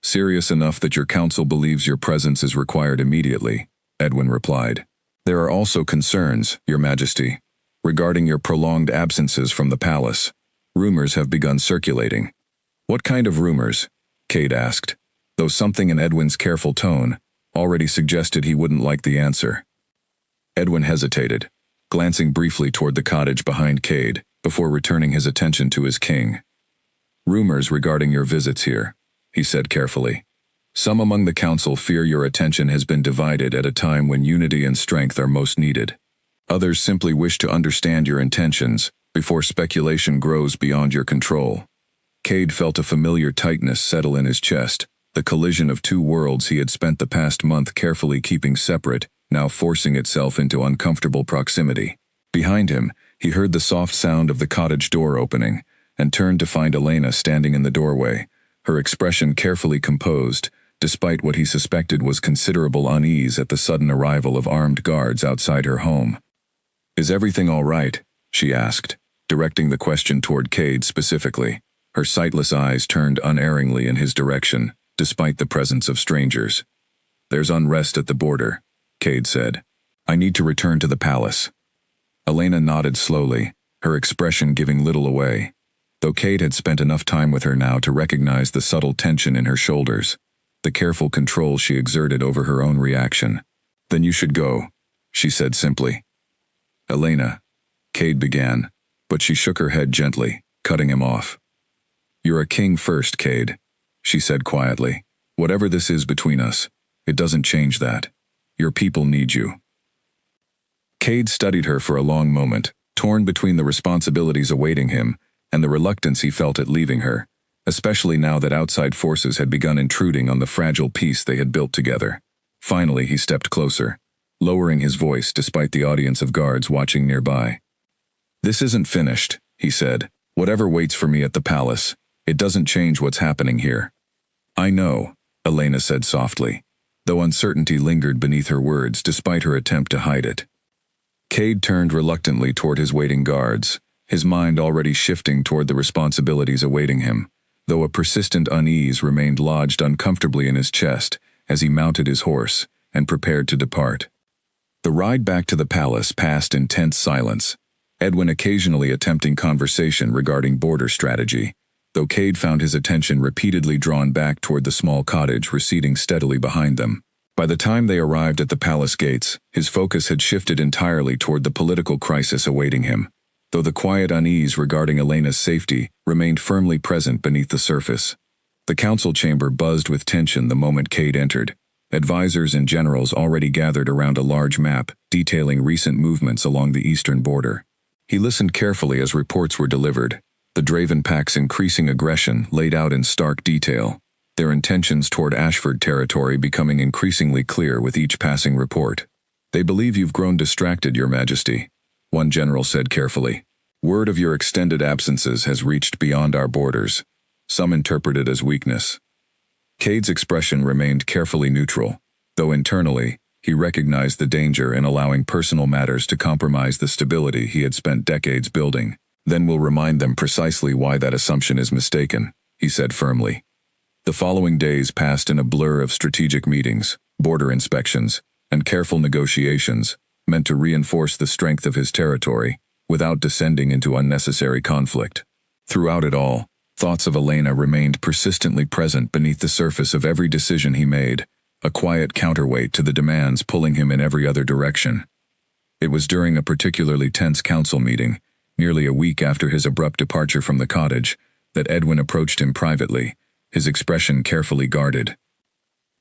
"Serious enough that your council believes your presence is required immediately," Edwin replied. "There are also concerns, Your Majesty, regarding your prolonged absences from the palace. Rumors have begun circulating." "What kind of rumors?" Cade asked, though something in Edwin's careful tone already suggested he wouldn't like the answer. Edwin hesitated, glancing briefly toward the cottage behind Cade, before returning his attention to his king. "Rumors regarding your visits here," he said carefully. "Some among the council fear your attention has been divided at a time when unity and strength are most needed. Others simply wish to understand your intentions before speculation grows beyond your control." Cade felt a familiar tightness settle in his chest, the collision of two worlds he had spent the past month carefully keeping separate, now forcing itself into uncomfortable proximity. Behind him, he heard the soft sound of the cottage door opening, and turned to find Elena standing in the doorway, her expression carefully composed, despite what he suspected was considerable unease at the sudden arrival of armed guards outside her home. "Is everything all right?" she asked, directing the question toward Cade specifically, her sightless eyes turned unerringly in his direction, despite the presence of strangers. "There's unrest at the border," Cade said. "I need to return to the palace." Elena nodded slowly, her expression giving little away, though Cade had spent enough time with her now to recognize the subtle tension in her shoulders, the careful control she exerted over her own reaction. "Then you should go," she said simply. "Elena," Cade began, but she shook her head gently, cutting him off. "You're a king first, Cade," she said quietly. "Whatever this is between us, it doesn't change that. Your people need you." Cade studied her for a long moment, torn between the responsibilities awaiting him and the reluctance he felt at leaving her, especially now that outside forces had begun intruding on the fragile peace they had built together. Finally, he stepped closer, lowering his voice despite the audience of guards watching nearby. "This isn't finished," he said. "Whatever waits for me at the palace, it doesn't change what's happening here." "I know," Elena said softly, though uncertainty lingered beneath her words despite her attempt to hide it. Cade turned reluctantly toward his waiting guards, his mind already shifting toward the responsibilities awaiting him, though a persistent unease remained lodged uncomfortably in his chest as he mounted his horse and prepared to depart. The ride back to the palace passed in tense silence, Edwin occasionally attempting conversation regarding border strategy, though Cade found his attention repeatedly drawn back toward the small cottage receding steadily behind them. By the time they arrived at the palace gates, his focus had shifted entirely toward the political crisis awaiting him, though the quiet unease regarding Elena's safety remained firmly present beneath the surface. The council chamber buzzed with tension the moment Cade entered. Advisors and generals already gathered around a large map detailing recent movements along the eastern border. He listened carefully as reports were delivered, the Draven Pack's increasing aggression laid out in stark detail, their intentions toward Ashford territory becoming increasingly clear with each passing report. "They believe you've grown distracted, Your Majesty," one general said carefully. "Word of your extended absences has reached beyond our borders. Some interpret it as weakness." Cade's expression remained carefully neutral, though internally, he recognized the danger in allowing personal matters to compromise the stability he had spent decades building. "Then we'll remind them precisely why that assumption is mistaken," he said firmly. The following days passed in a blur of strategic meetings, border inspections, and careful negotiations, meant to reinforce the strength of his territory, without descending into unnecessary conflict. Throughout it all, thoughts of Elena remained persistently present beneath the surface of every decision he made, a quiet counterweight to the demands pulling him in every other direction. It was during a particularly tense council meeting, nearly a week after his abrupt departure from the cottage, that Edwin approached him privately, his expression carefully guarded.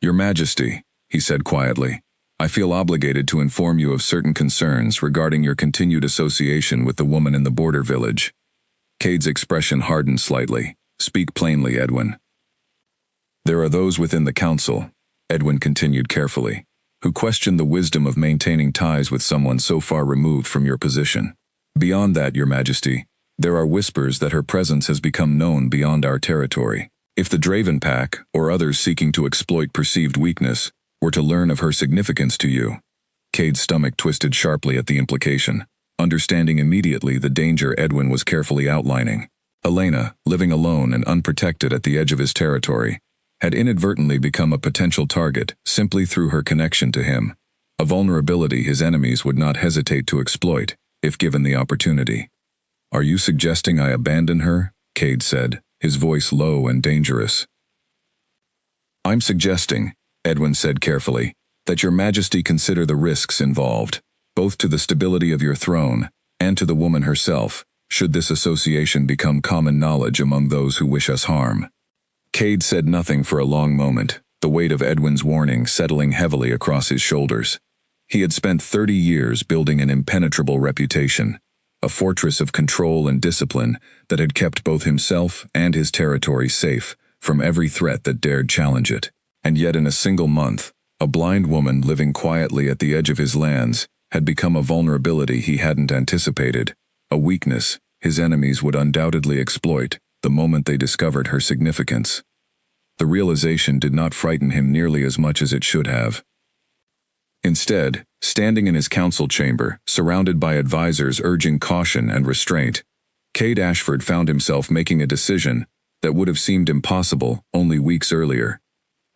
"Your Majesty," he said quietly, "I feel obligated to inform you of certain concerns regarding your continued association with the woman in the border village." Cade's expression hardened slightly. "Speak plainly, Edwin." "There are those within the council," Edwin continued carefully, "who question the wisdom of maintaining ties with someone so far removed from your position. Beyond that, Your Majesty, there are whispers that her presence has become known beyond our territory. If the Draven Pack, or others seeking to exploit perceived weakness, were to learn of her significance to you—" Cade's stomach twisted sharply at the implication, understanding immediately the danger Edwin was carefully outlining. Elena, living alone and unprotected at the edge of his territory, had inadvertently become a potential target simply through her connection to him, a vulnerability his enemies would not hesitate to exploit, if given the opportunity. "Are you suggesting I abandon her?" Cade said, his voice low and dangerous. "I'm suggesting," Edwin said carefully, "that Your Majesty consider the risks involved, both to the stability of your throne and to the woman herself, should this association become common knowledge among those who wish us harm." Cade said nothing for a long moment, the weight of Edwin's warning settling heavily across his shoulders. He had spent 30 years building an impenetrable reputation, a fortress of control and discipline that had kept both himself and his territory safe from every threat that dared challenge it. And yet in a single month, a blind woman living quietly at the edge of his lands had become a vulnerability he hadn't anticipated, a weakness his enemies would undoubtedly exploit the moment they discovered her significance. The realization did not frighten him nearly as much as it should have. Instead, standing in his council chamber, surrounded by advisors urging caution and restraint, Cade Ashford found himself making a decision that would have seemed impossible only weeks earlier,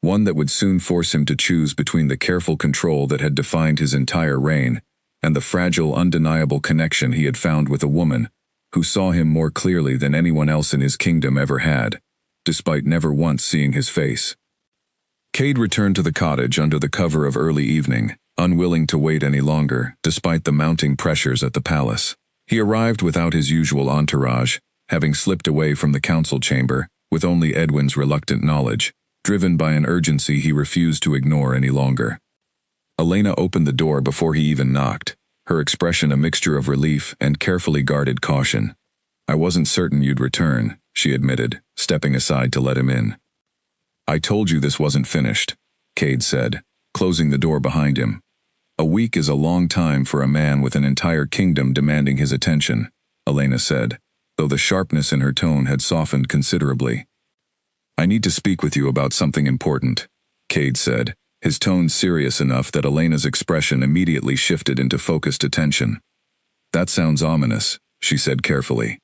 one that would soon force him to choose between the careful control that had defined his entire reign and the fragile, undeniable connection he had found with a woman who saw him more clearly than anyone else in his kingdom ever had, despite never once seeing his face. Cade returned to the cottage under the cover of early evening, unwilling to wait any longer, despite the mounting pressures at the palace. He arrived without his usual entourage, having slipped away from the council chamber, with only Edwin's reluctant knowledge, driven by an urgency he refused to ignore any longer. Elena opened the door before he even knocked, her expression a mixture of relief and carefully guarded caution. "I wasn't certain you'd return," she admitted, stepping aside to let him in. "I told you this wasn't finished," Cade said, closing the door behind him. "A week is a long time for a man with an entire kingdom demanding his attention," Elena said, though the sharpness in her tone had softened considerably. "I need to speak with you about something important," Cade said, his tone serious enough that Elena's expression immediately shifted into focused attention. "That sounds ominous," she said carefully.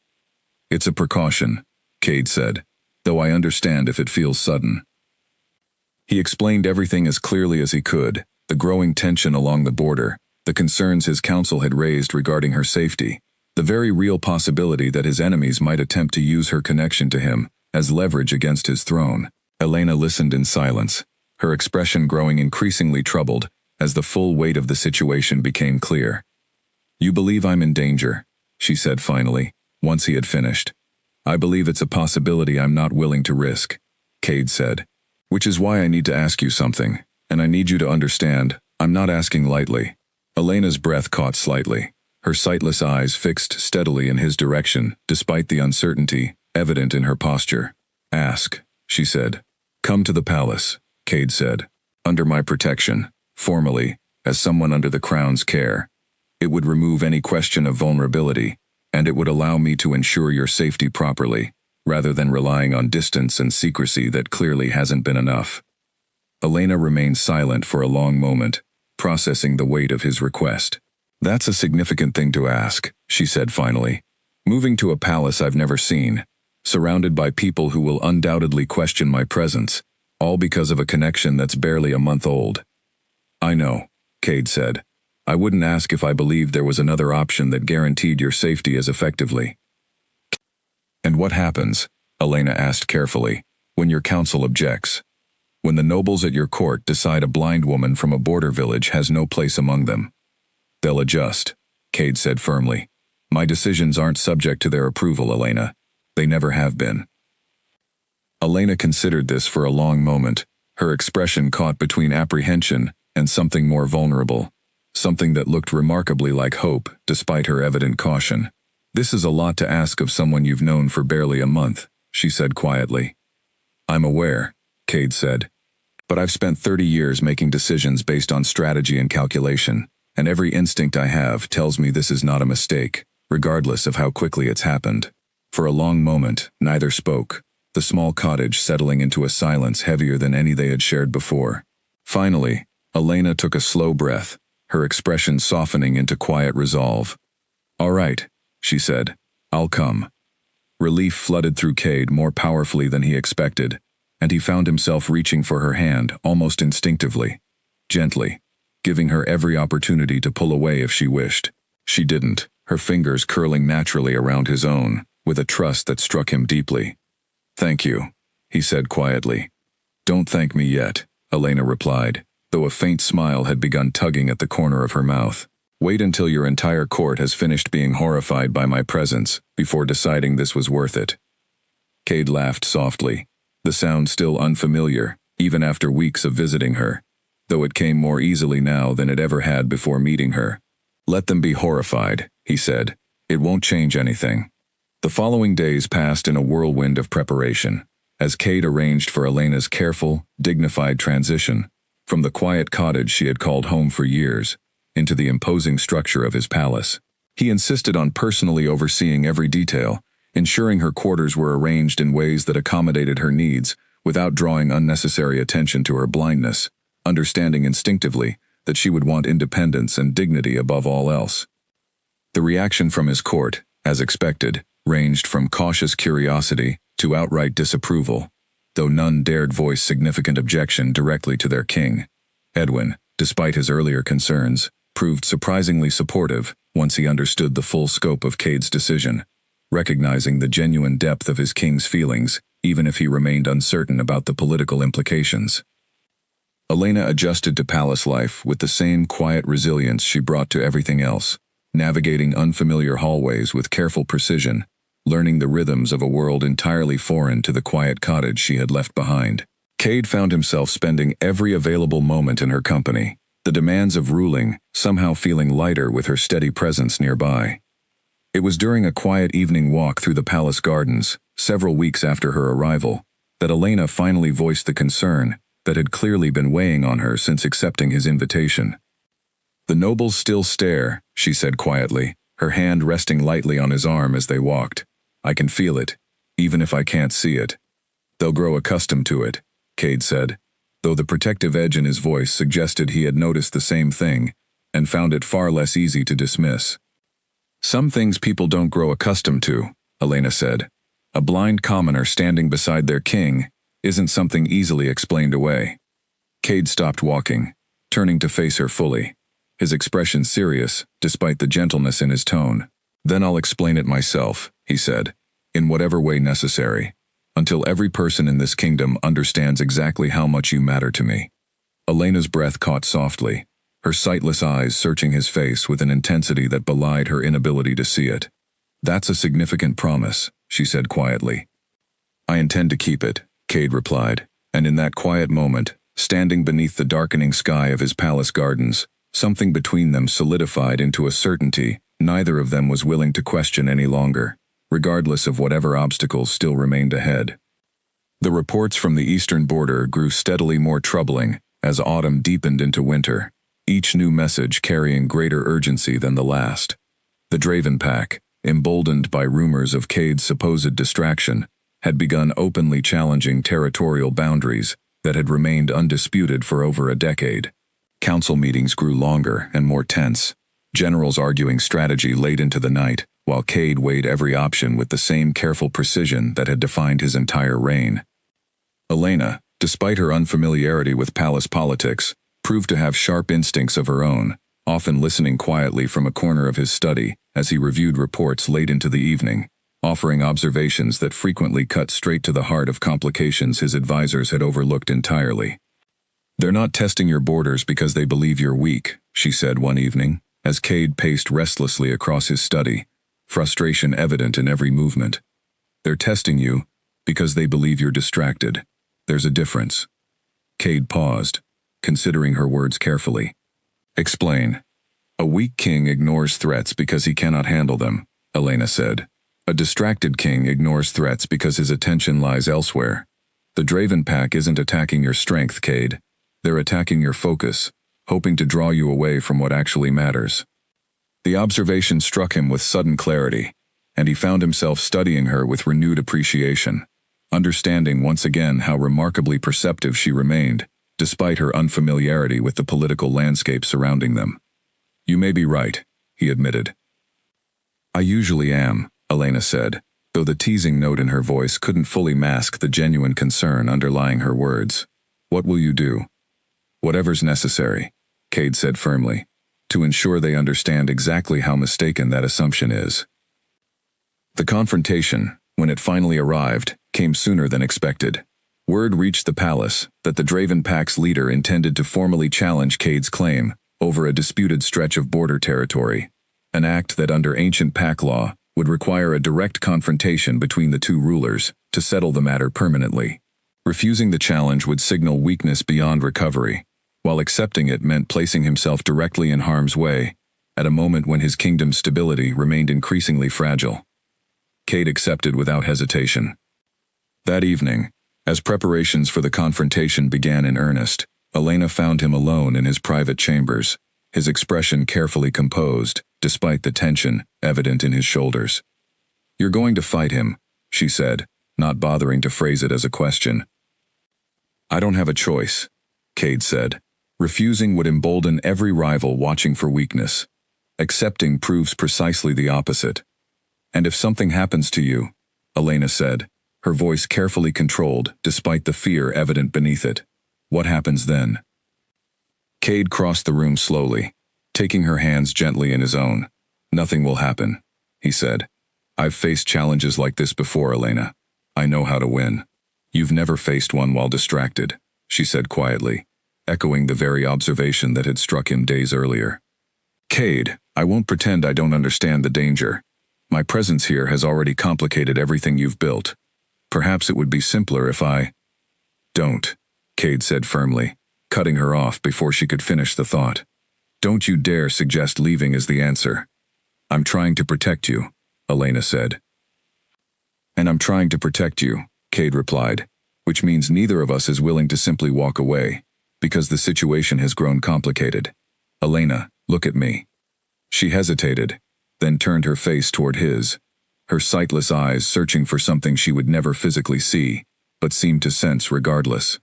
"It's a precaution," Cade said, "though I understand if it feels sudden." He explained everything as clearly as he could, the growing tension along the border, the concerns his council had raised regarding her safety, the very real possibility that his enemies might attempt to use her connection to him as leverage against his throne. Elena listened in silence, her expression growing increasingly troubled as the full weight of the situation became clear. "You believe I'm in danger," she said finally, once he had finished. "I believe it's a possibility I'm not willing to risk," Cade said. "Which is why I need to ask you something, and I need you to understand, I'm not asking lightly." Elena's breath caught slightly, her sightless eyes fixed steadily in his direction, despite the uncertainty evident in her posture. "Ask," she said. "Come to the palace," Cade said. "Under my protection, formally, as someone under the crown's care. It would remove any question of vulnerability, and it would allow me to ensure your safety properly, rather than relying on distance and secrecy that clearly hasn't been enough." Elena remained silent for a long moment, processing the weight of his request. "That's a significant thing to ask," she said finally. "Moving to a palace I've never seen, surrounded by people who will undoubtedly question my presence, all because of a connection that's barely a month old." "I know," Cade said. "I wouldn't ask if I believed there was another option that guaranteed your safety as effectively." "And what happens," Elena asked carefully, "when your council objects? When the nobles at your court decide a blind woman from a border village has no place among them?" "They'll adjust," Cade said firmly. "My decisions aren't subject to their approval, Elena. They never have been." Elena considered this for a long moment, her expression caught between apprehension and something more vulnerable, something that looked remarkably like hope despite her evident caution. "This is a lot to ask of someone you've known for barely a month," she said quietly. "I'm aware," Cade said. "But I've spent 30 years making decisions based on strategy and calculation, and every instinct I have tells me this is not a mistake, regardless of how quickly it's happened." For a long moment, neither spoke, the small cottage settling into a silence heavier than any they had shared before. Finally, Elena took a slow breath, her expression softening into quiet resolve. "All right," she said. "I'll come." Relief flooded through Cade more powerfully than he expected, and he found himself reaching for her hand almost instinctively, gently, giving her every opportunity to pull away if she wished. She didn't, her fingers curling naturally around his own, with a trust that struck him deeply. "Thank you," he said quietly. "Don't thank me yet," Elena replied, though a faint smile had begun tugging at the corner of her mouth. "Wait until your entire court has finished being horrified by my presence before deciding this was worth it." Cade laughed softly, the sound still unfamiliar, even after weeks of visiting her, though it came more easily now than it ever had before meeting her. "Let them be horrified," he said. "It won't change anything." The following days passed in a whirlwind of preparation, as Cade arranged for Elena's careful, dignified transition from the quiet cottage she had called home for years into the imposing structure of his palace. He insisted on personally overseeing every detail, ensuring her quarters were arranged in ways that accommodated her needs without drawing unnecessary attention to her blindness, understanding instinctively that she would want independence and dignity above all else. The reaction from his court, as expected, ranged from cautious curiosity to outright disapproval, though none dared voice significant objection directly to their king. Edwin, despite his earlier concerns, proved surprisingly supportive once he understood the full scope of Cade's decision, recognizing the genuine depth of his king's feelings, even if he remained uncertain about the political implications. Elena adjusted to palace life with the same quiet resilience she brought to everything else, navigating unfamiliar hallways with careful precision, learning the rhythms of a world entirely foreign to the quiet cottage she had left behind. Cade found himself spending every available moment in her company, the demands of ruling somehow feeling lighter with her steady presence nearby. It was during a quiet evening walk through the palace gardens, several weeks after her arrival, that Elena finally voiced the concern that had clearly been weighing on her since accepting his invitation. "The nobles still stare," she said quietly, her hand resting lightly on his arm as they walked. "I can feel it, even if I can't see it." "They'll grow accustomed to it," Cade said, though the protective edge in his voice suggested he had noticed the same thing and found it far less easy to dismiss. "Some things people don't grow accustomed to," Elena said. "A blind commoner standing beside their king isn't something easily explained away." Cade stopped walking, turning to face her fully, his expression serious despite the gentleness in his tone. "Then I'll explain it myself," he said, "in whatever way necessary. Until every person in this kingdom understands exactly how much you matter to me. Elena's breath caught softly, her sightless eyes searching his face with an intensity that belied her inability to see it. That's a significant promise, she said quietly. I intend to keep it, Cade replied, and in that quiet moment, standing beneath the darkening sky of his palace gardens, something between them solidified into a certainty neither of them was willing to question any longer, regardless of whatever obstacles still remained ahead. The reports from the eastern border grew steadily more troubling as autumn deepened into winter, each new message carrying greater urgency than the last. The Draven Pack, emboldened by rumors of Cade's supposed distraction, had begun openly challenging territorial boundaries that had remained undisputed for over a decade. Council meetings grew longer and more tense, generals arguing strategy late into the night, while Cade weighed every option with the same careful precision that had defined his entire reign. Elena, despite her unfamiliarity with palace politics, proved to have sharp instincts of her own, often listening quietly from a corner of his study as he reviewed reports late into the evening, offering observations that frequently cut straight to the heart of complications his advisors had overlooked entirely. They're not testing your borders because they believe you're weak, she said one evening, as Cade paced restlessly across his study, frustration evident in every movement. They're testing you because they believe you're distracted. There's a difference. Cade paused, considering her words carefully. Explain. A weak king ignores threats because he cannot handle them, Elena said. A distracted king ignores threats because his attention lies elsewhere. The Draven Pack isn't attacking your strength, Cade. They're attacking your focus, hoping to draw you away from what actually matters. The observation struck him with sudden clarity, and he found himself studying her with renewed appreciation, understanding once again how remarkably perceptive she remained, despite her unfamiliarity with the political landscape surrounding them. You may be right, he admitted. I usually am, Elena said, though the teasing note in her voice couldn't fully mask the genuine concern underlying her words. What will you do? Whatever's necessary, Cade said firmly, to ensure they understand exactly how mistaken that assumption is. The confrontation, when it finally arrived, came sooner than expected. Word reached the palace that the Draven Pack's leader intended to formally challenge Cade's claim over a disputed stretch of border territory, an act that under ancient pack law would require a direct confrontation between the two rulers to settle the matter permanently. Refusing the challenge would signal weakness beyond recovery, while accepting it meant placing himself directly in harm's way, at a moment when his kingdom's stability remained increasingly fragile. Cade accepted without hesitation. That evening, as preparations for the confrontation began in earnest, Elena found him alone in his private chambers, his expression carefully composed, despite the tension evident in his shoulders. You're going to fight him, she said, not bothering to phrase it as a question. I don't have a choice, Cade said. Refusing would embolden every rival watching for weakness. Accepting proves precisely the opposite. And if something happens to you, Elena said, her voice carefully controlled despite the fear evident beneath it, what happens then? Cade crossed the room slowly, taking her hands gently in his own. Nothing will happen, he said. I've faced challenges like this before, Elena. I know how to win. You've never faced one while distracted, she said quietly, echoing the very observation that had struck him days earlier. Cade, I won't pretend I don't understand the danger. My presence here has already complicated everything you've built. Perhaps it would be simpler if I... Don't, Cade said firmly, cutting her off before she could finish the thought. Don't you dare suggest leaving is the answer. I'm trying to protect you, Elena said. And I'm trying to protect you, Cade replied, which means neither of us is willing to simply walk away, because the situation has grown complicated. Elena, look at me. She hesitated, then turned her face toward his, her sightless eyes searching for something she would never physically see, but seemed to sense regardless.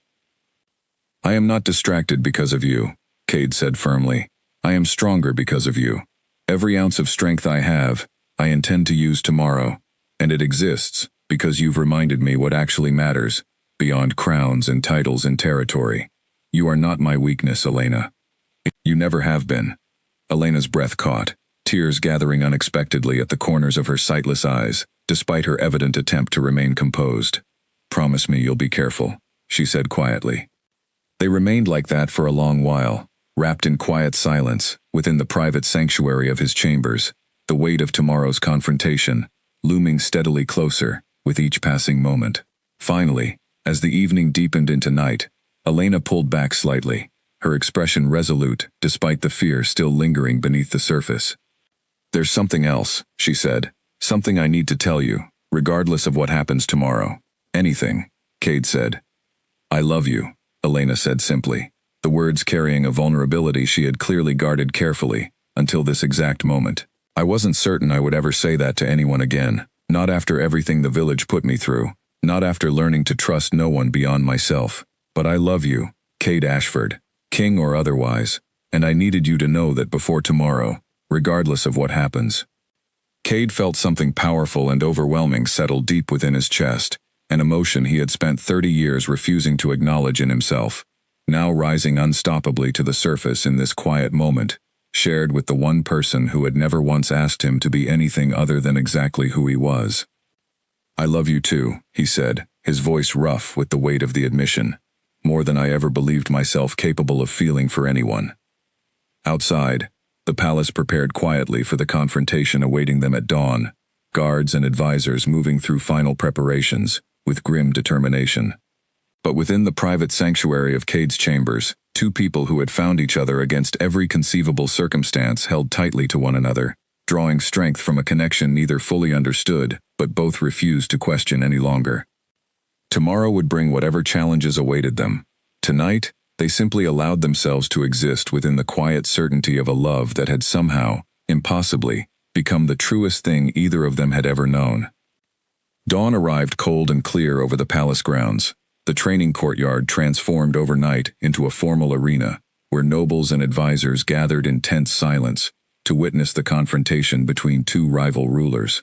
I am not distracted because of you, Cade said firmly. I am stronger because of you. Every ounce of strength I have, I intend to use tomorrow, and it exists because you've reminded me what actually matters, beyond crowns and titles and territory. You are not my weakness, Elena. You never have been. Elena's breath caught, tears gathering unexpectedly at the corners of her sightless eyes, despite her evident attempt to remain composed. Promise me you'll be careful," she said quietly. They remained like that for a long while, wrapped in quiet silence, within the private sanctuary of his chambers, the weight of tomorrow's confrontation, looming steadily closer, with each passing moment. Finally, as the evening deepened into night, Elena pulled back slightly, her expression resolute despite the fear still lingering beneath the surface. "There's something else," she said. "Something I need to tell you, regardless of what happens tomorrow." "Anything," Cade said. "I love you," Elena said simply, the words carrying a vulnerability she had clearly guarded carefully, until this exact moment. "I wasn't certain I would ever say that to anyone again, not after everything the village put me through, not after learning to trust no one beyond myself. But I love you, Cade Ashford, king or otherwise, and I needed you to know that before tomorrow, regardless of what happens." Cade felt something powerful and overwhelming settle deep within his chest, an emotion he had spent 30 years refusing to acknowledge in himself, now rising unstoppably to the surface in this quiet moment, shared with the one person who had never once asked him to be anything other than exactly who he was. "I love you too," he said, his voice rough with the weight of the admission, "more than I ever believed myself capable of feeling for anyone." Outside, the palace prepared quietly for the confrontation awaiting them at dawn, guards and advisors moving through final preparations, with grim determination. But within the private sanctuary of Cade's chambers, two people who had found each other against every conceivable circumstance held tightly to one another, drawing strength from a connection neither fully understood, but both refused to question any longer. Tomorrow would bring whatever challenges awaited them. Tonight, they simply allowed themselves to exist within the quiet certainty of a love that had somehow, impossibly, become the truest thing either of them had ever known. Dawn arrived cold and clear over the palace grounds, the training courtyard transformed overnight into a formal arena, where nobles and advisors gathered in tense silence to witness the confrontation between two rival rulers.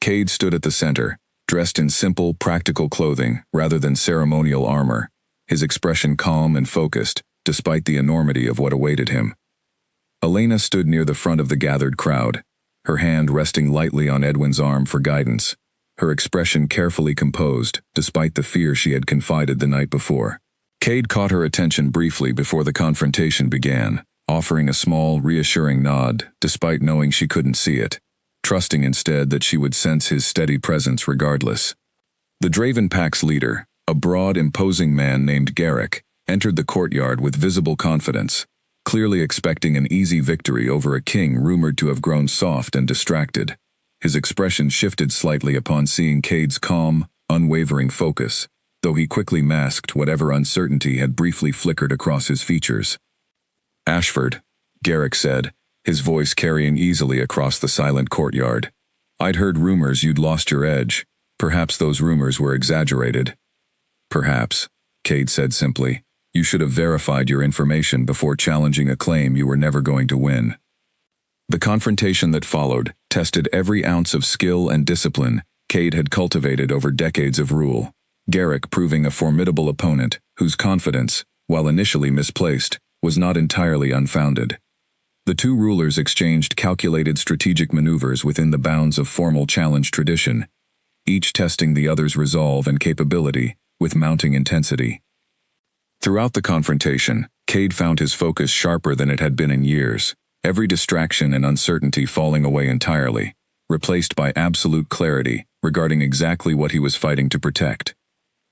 Cade stood at the center, dressed in simple, practical clothing rather than ceremonial armor, his expression calm and focused, despite the enormity of what awaited him. Elena stood near the front of the gathered crowd, her hand resting lightly on Edwin's arm for guidance, her expression carefully composed, despite the fear she had confided the night before. Cade caught her attention briefly before the confrontation began, offering a small, reassuring nod, despite knowing she couldn't see it, trusting instead that she would sense his steady presence regardless. The Draven Pack's leader, a broad, imposing man named Garrick, entered the courtyard with visible confidence, clearly expecting an easy victory over a king rumored to have grown soft and distracted. His expression shifted slightly upon seeing Cade's calm, unwavering focus, though he quickly masked whatever uncertainty had briefly flickered across his features. "Ashford," Garrick said, his voice carrying easily across the silent courtyard. "I'd heard rumors you'd lost your edge. Perhaps those rumors were exaggerated." "Perhaps," Cade said simply. "You should have verified your information before challenging a claim you were never going to win." The confrontation that followed tested every ounce of skill and discipline Cade had cultivated over decades of rule, Garrick proving a formidable opponent whose confidence, while initially misplaced, was not entirely unfounded. The two rulers exchanged calculated strategic maneuvers within the bounds of formal challenge tradition, each testing the other's resolve and capability with mounting intensity. Throughout the confrontation, Cade found his focus sharper than it had been in years, every distraction and uncertainty falling away entirely, replaced by absolute clarity regarding exactly what he was fighting to protect.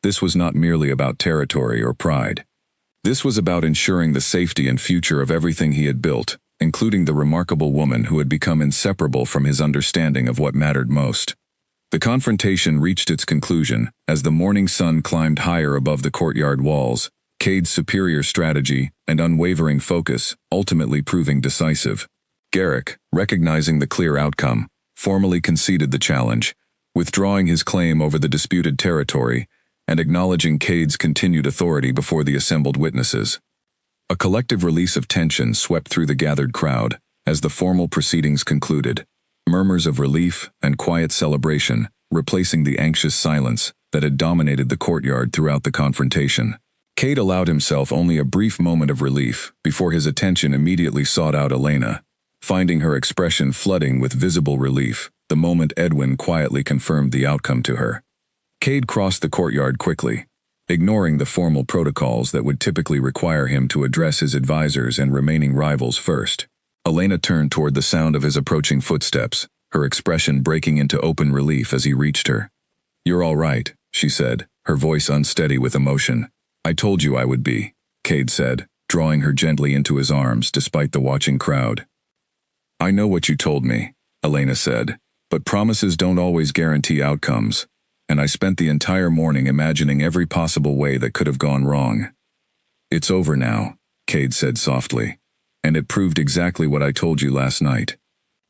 This was not merely about territory or pride. This was about ensuring the safety and future of everything he had built, including the remarkable woman who had become inseparable from his understanding of what mattered most. The confrontation reached its conclusion as the morning sun climbed higher above the courtyard walls, Cade's superior strategy and unwavering focus ultimately proving decisive. Garrick, recognizing the clear outcome, formally conceded the challenge, withdrawing his claim over the disputed territory and acknowledging Cade's continued authority before the assembled witnesses. A collective release of tension swept through the gathered crowd as the formal proceedings concluded, murmurs of relief and quiet celebration replacing the anxious silence that had dominated the courtyard throughout the confrontation. Cade allowed himself only a brief moment of relief before his attention immediately sought out Elena, finding her expression flooding with visible relief the moment Edwin quietly confirmed the outcome to her. Cade crossed the courtyard quickly, ignoring the formal protocols that would typically require him to address his advisors and remaining rivals first. Elena turned toward the sound of his approaching footsteps, her expression breaking into open relief as he reached her. "You're all right," she said, her voice unsteady with emotion. "I told you I would be," Cade said, drawing her gently into his arms despite the watching crowd. "I know what you told me," Elena said, "but promises don't always guarantee outcomes, and I spent the entire morning imagining every possible way that could have gone wrong." "It's over now," Cade said softly, "and it proved exactly what I told you last night.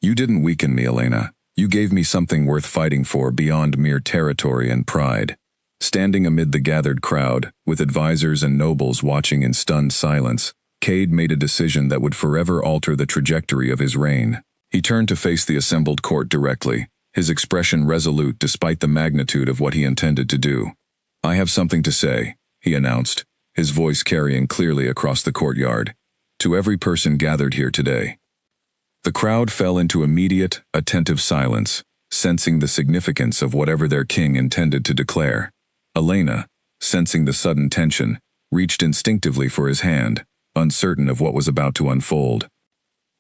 You didn't weaken me, Elena. You gave me something worth fighting for beyond mere territory and pride." Standing amid the gathered crowd, with advisors and nobles watching in stunned silence, Cade made a decision that would forever alter the trajectory of his reign. He turned to face the assembled court directly, his expression resolute despite the magnitude of what he intended to do. "I have something to say," he announced, his voice carrying clearly across the courtyard, "to every person gathered here today." The crowd fell into immediate, attentive silence, sensing the significance of whatever their king intended to declare. Elena, sensing the sudden tension, reached instinctively for his hand, uncertain of what was about to unfold.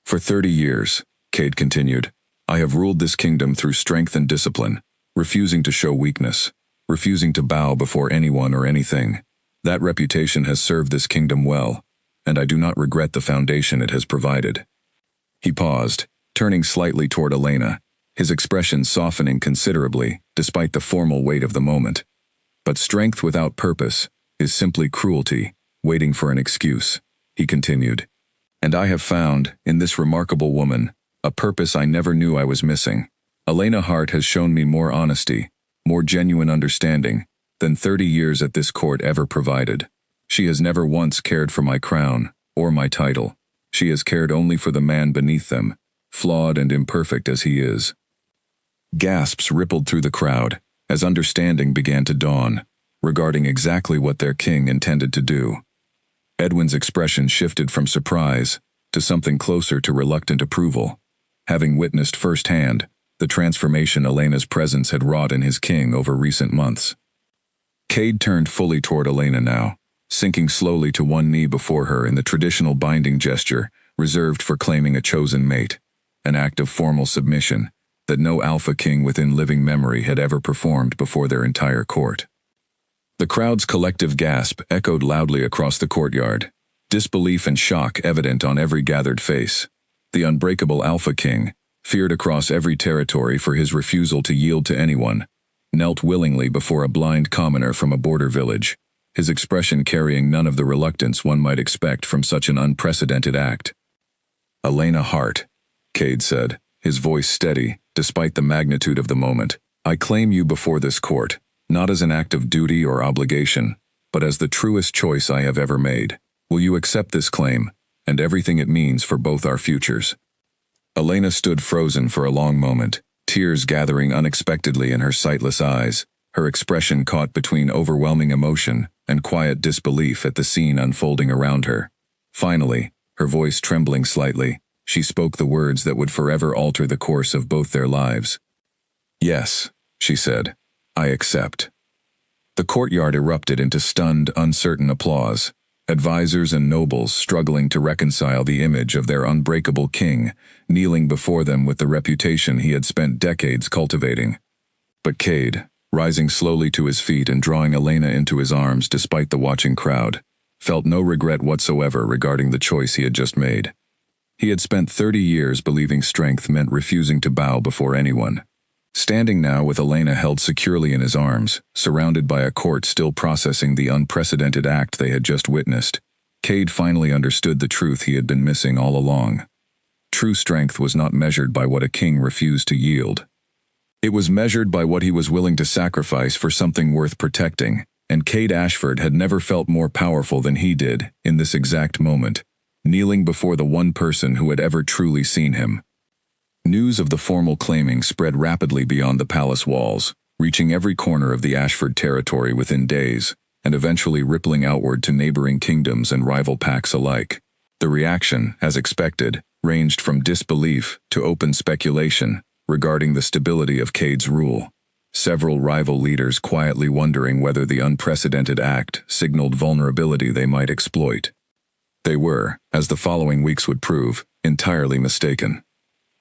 "For 30 years, Cade continued, "I have ruled this kingdom through strength and discipline, refusing to show weakness, refusing to bow before anyone or anything. That reputation has served this kingdom well, and I do not regret the foundation it has provided." He paused, turning slightly toward Elena, his expression softening considerably despite the formal weight of the moment. "But strength without purpose is simply cruelty, waiting for an excuse," he continued. "And I have found, in this remarkable woman, a purpose I never knew I was missing. Elena Hart has shown me more honesty, more genuine understanding, than 30 years at this court ever provided. She has never once cared for my crown, or my title. She has cared only for the man beneath them, flawed and imperfect as he is." Gasps rippled through the crowd, as understanding began to dawn, regarding exactly what their king intended to do. Edwin's expression shifted from surprise to something closer to reluctant approval, having witnessed firsthand the transformation Elena's presence had wrought in his king over recent months. Cade turned fully toward Elena now, sinking slowly to one knee before her in the traditional binding gesture reserved for claiming a chosen mate, an act of formal submission that no alpha king within living memory had ever performed before their entire court. The crowd's collective gasp echoed loudly across the courtyard, disbelief and shock evident on every gathered face. The unbreakable alpha king, feared across every territory for his refusal to yield to anyone, knelt willingly before a blind commoner from a border village, his expression carrying none of the reluctance one might expect from such an unprecedented act. "Elena Hart," Cade said, his voice steady, despite the magnitude of the moment, "I claim you before this court, not as an act of duty or obligation, but as the truest choice I have ever made. Will you accept this claim, and everything it means for both our futures?" Elena stood frozen for a long moment, tears gathering unexpectedly in her sightless eyes, her expression caught between overwhelming emotion and quiet disbelief at the scene unfolding around her. Finally, her voice trembling slightly, she spoke the words that would forever alter the course of both their lives. "Yes," she said, "I accept." The courtyard erupted into stunned, uncertain applause, advisors and nobles struggling to reconcile the image of their unbreakable king, kneeling before them with the reputation he had spent decades cultivating. But Cade, rising slowly to his feet and drawing Elena into his arms despite the watching crowd, felt no regret whatsoever regarding the choice he had just made. He had spent 30 years believing strength meant refusing to bow before anyone. Standing now with Elena held securely in his arms, surrounded by a court still processing the unprecedented act they had just witnessed, Cade finally understood the truth he had been missing all along. True strength was not measured by what a king refused to yield. It was measured by what he was willing to sacrifice for something worth protecting, and Cade Ashford had never felt more powerful than he did in this exact moment, kneeling before the one person who had ever truly seen him. News of the formal claiming spread rapidly beyond the palace walls, reaching every corner of the Ashford territory within days, and eventually rippling outward to neighboring kingdoms and rival packs alike. The reaction, as expected, ranged from disbelief to open speculation regarding the stability of Cade's rule. several rival leaders quietly wondering whether the unprecedented act signaled vulnerability they might exploit. They were, as the following weeks would prove, entirely mistaken.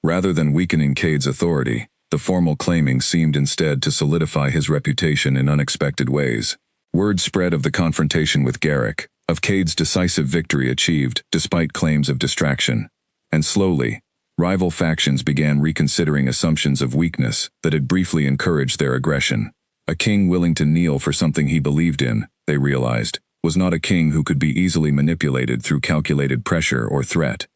Rather than weakening Cade's authority, the formal claiming seemed instead to solidify his reputation in unexpected ways. Word spread of the confrontation with Garrick, of Cade's decisive victory achieved despite claims of distraction, and slowly, rival factions began reconsidering assumptions of weakness that had briefly encouraged their aggression. A king willing to kneel for something he believed in, they realized, was not a king who could be easily manipulated through calculated pressure or threat.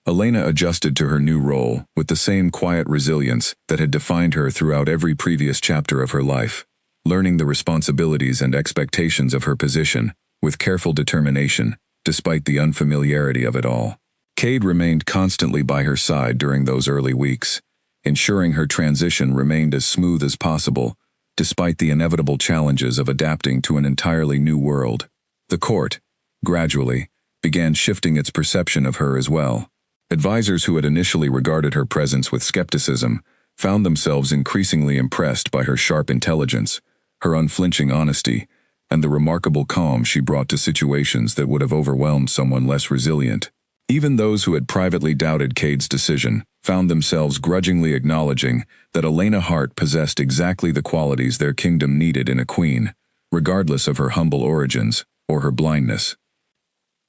Elena adjusted to her new role with the same quiet resilience that had defined her throughout every previous chapter of her life, learning the responsibilities and expectations of her position with careful determination, despite the unfamiliarity of it all. Cade remained constantly by her side during those early weeks, ensuring her transition remained as smooth as possible, despite the inevitable challenges of adapting to an entirely new world. The court, gradually, began shifting its perception of her as well. Advisors who had initially regarded her presence with skepticism found themselves increasingly impressed by her sharp intelligence, her unflinching honesty, and the remarkable calm she brought to situations that would have overwhelmed someone less resilient. Even those who had privately doubted Cade's decision found themselves grudgingly acknowledging that Elena Hart possessed exactly the qualities their kingdom needed in a queen, regardless of her humble origins or her blindness.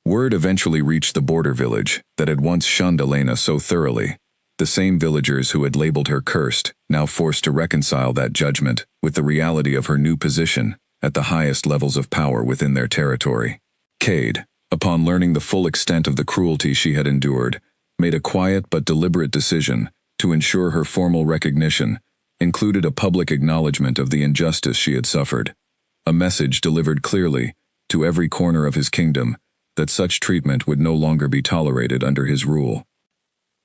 Word eventually reached the border village that had once shunned Elena so thoroughly. The same villagers who had labeled her cursed, now forced to reconcile that judgment with the reality of her new position at the highest levels of power within their territory. Cade, upon learning the full extent of the cruelty she had endured, made a quiet but deliberate decision to ensure her formal recognition included a public acknowledgement of the injustice she had suffered, a message delivered clearly to every corner of his kingdom that such treatment would no longer be tolerated under his rule.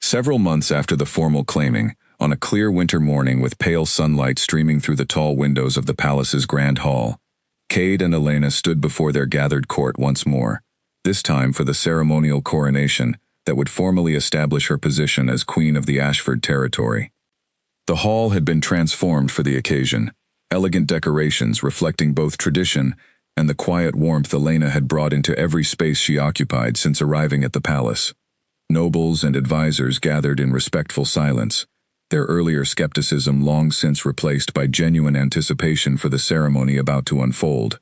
Several months after the formal claiming, on a clear winter morning with pale sunlight streaming through the tall windows of the palace's grand hall, Cade and Elena stood before their gathered court once more, this time for the ceremonial coronation that would formally establish her position as Queen of the Ashford territory. The hall had been transformed for the occasion, elegant decorations reflecting both tradition and the quiet warmth Elena had brought into every space she occupied since arriving at the palace. Nobles and advisors gathered in respectful silence, their earlier skepticism long since replaced by genuine anticipation for the ceremony about to unfold.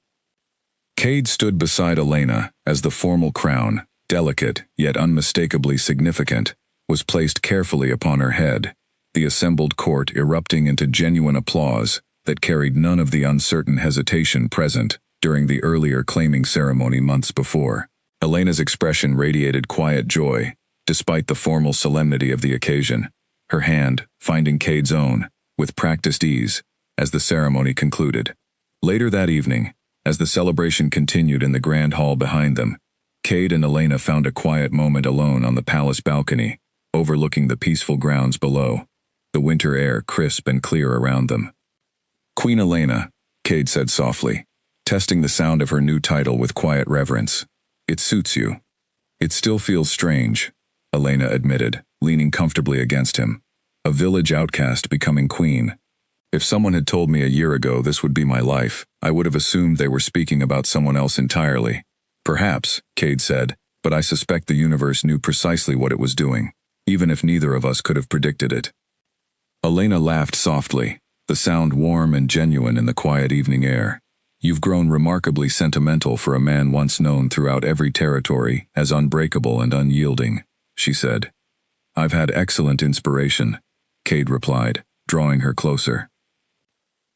Cade stood beside Elena as the formal crown, delicate yet unmistakably significant, was placed carefully upon her head, the assembled court erupting into genuine applause that carried none of the uncertain hesitation present during the earlier claiming ceremony months before. Elena's expression radiated quiet joy, despite the formal solemnity of the occasion, her hand finding Cade's own, with practiced ease, as the ceremony concluded. Later that evening, as the celebration continued in the grand hall behind them, Cade and Elena found a quiet moment alone on the palace balcony, overlooking the peaceful grounds below, the winter air crisp and clear around them. "Queen Elena," Cade said softly, testing the sound of her new title with quiet reverence. "It suits you." "It still feels strange," Elena admitted, leaning comfortably against him. "A village outcast becoming queen. If someone had told me a year ago this would be my life, I would have assumed they were speaking about someone else entirely." "Perhaps," Cade said, "but I suspect the universe knew precisely what it was doing, even if neither of us could have predicted it." Elena laughed softly, the sound warm and genuine in the quiet evening air. "You've grown remarkably sentimental for a man once known throughout every territory as unbreakable and unyielding," she said. "I've had excellent inspiration," Cade replied, drawing her closer.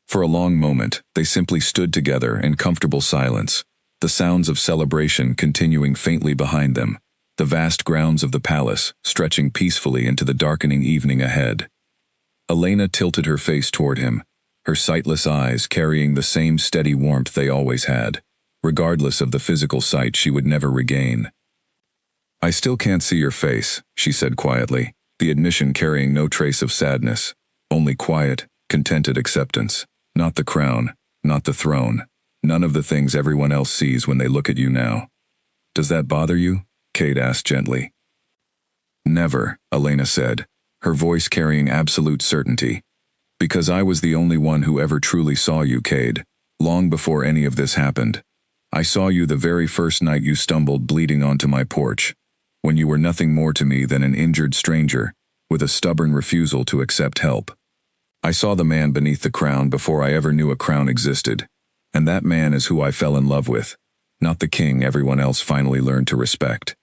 For a long moment, they simply stood together in comfortable silence, the sounds of celebration continuing faintly behind them, the vast grounds of the palace stretching peacefully into the darkening evening ahead. Elena tilted her face toward him, her sightless eyes carrying the same steady warmth they always had, regardless of the physical sight she would never regain. "I still can't see your face," she said quietly, the admission carrying no trace of sadness, only quiet, contented acceptance. "Not the crown, not the throne, none of the things everyone else sees when they look at you now." "Does that bother you?" Cade asked gently. "Never," Elena said, her voice carrying absolute certainty. Because I was the only one who ever truly saw you, Cade, long before any of this happened. I saw you the very first night you stumbled bleeding onto my porch, when you were nothing more to me than an injured stranger, with a stubborn refusal to accept help. I saw the man beneath the crown before I ever knew a crown existed, and that man is who I fell in love with, not the king everyone else finally learned to respect.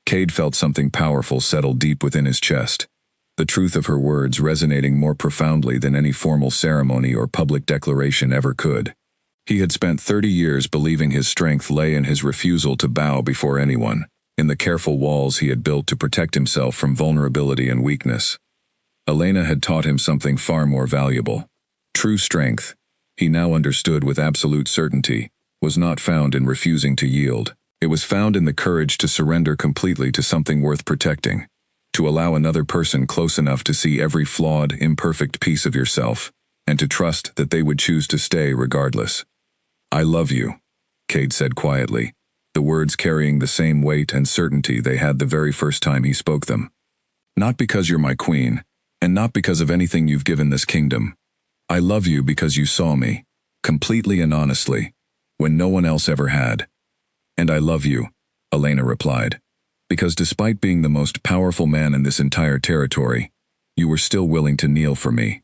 Cade felt something powerful settle deep within his chest, the truth of her words resonating more profoundly than any formal ceremony or public declaration ever could. He had spent 30 years believing his strength lay in his refusal to bow before anyone, in the careful walls he had built to protect himself from vulnerability and weakness. Elena had taught him something far more valuable. True strength, he now understood with absolute certainty, was not found in refusing to yield. It was found in the courage to surrender completely to something worth protecting, to allow another person close enough to see every flawed, imperfect piece of yourself, and to trust that they would choose to stay regardless. "I love you," Cade said quietly, the words carrying the same weight and certainty they had the very first time he spoke them. "Not because you're my queen, and not because of anything you've given this kingdom. I love you because you saw me, completely and honestly, when no one else ever had." "And I love you," Elena replied, "because despite being the most powerful man in this entire territory, you were still willing to kneel for me."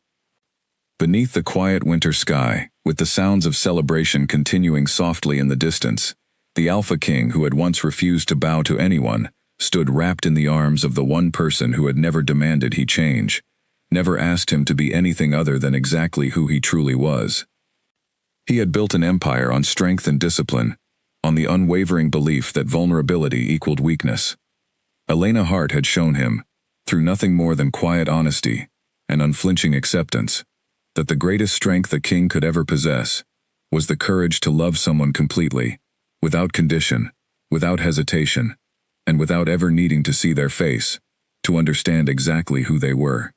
Beneath the quiet winter sky, with the sounds of celebration continuing softly in the distance, the Alpha King who had once refused to bow to anyone, stood wrapped in the arms of the one person who had never demanded he change, never asked him to be anything other than exactly who he truly was. He had built an empire on strength and discipline, on the unwavering belief that vulnerability equaled weakness. Elena Hart had shown him, through nothing more than quiet honesty and unflinching acceptance, that the greatest strength a king could ever possess was the courage to love someone completely, without condition, without hesitation, and without ever needing to see their face, to understand exactly who they were.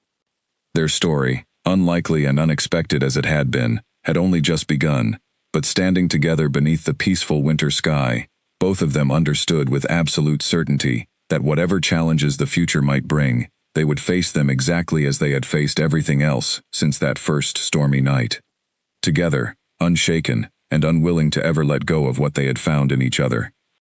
Their story, unlikely and unexpected as it had been, had only just begun, but standing together beneath the peaceful winter sky, both of them understood with absolute certainty that whatever challenges the future might bring, they would face them exactly as they had faced everything else since that first stormy night. Together, unshaken, and unwilling to ever let go of what they had found in each other.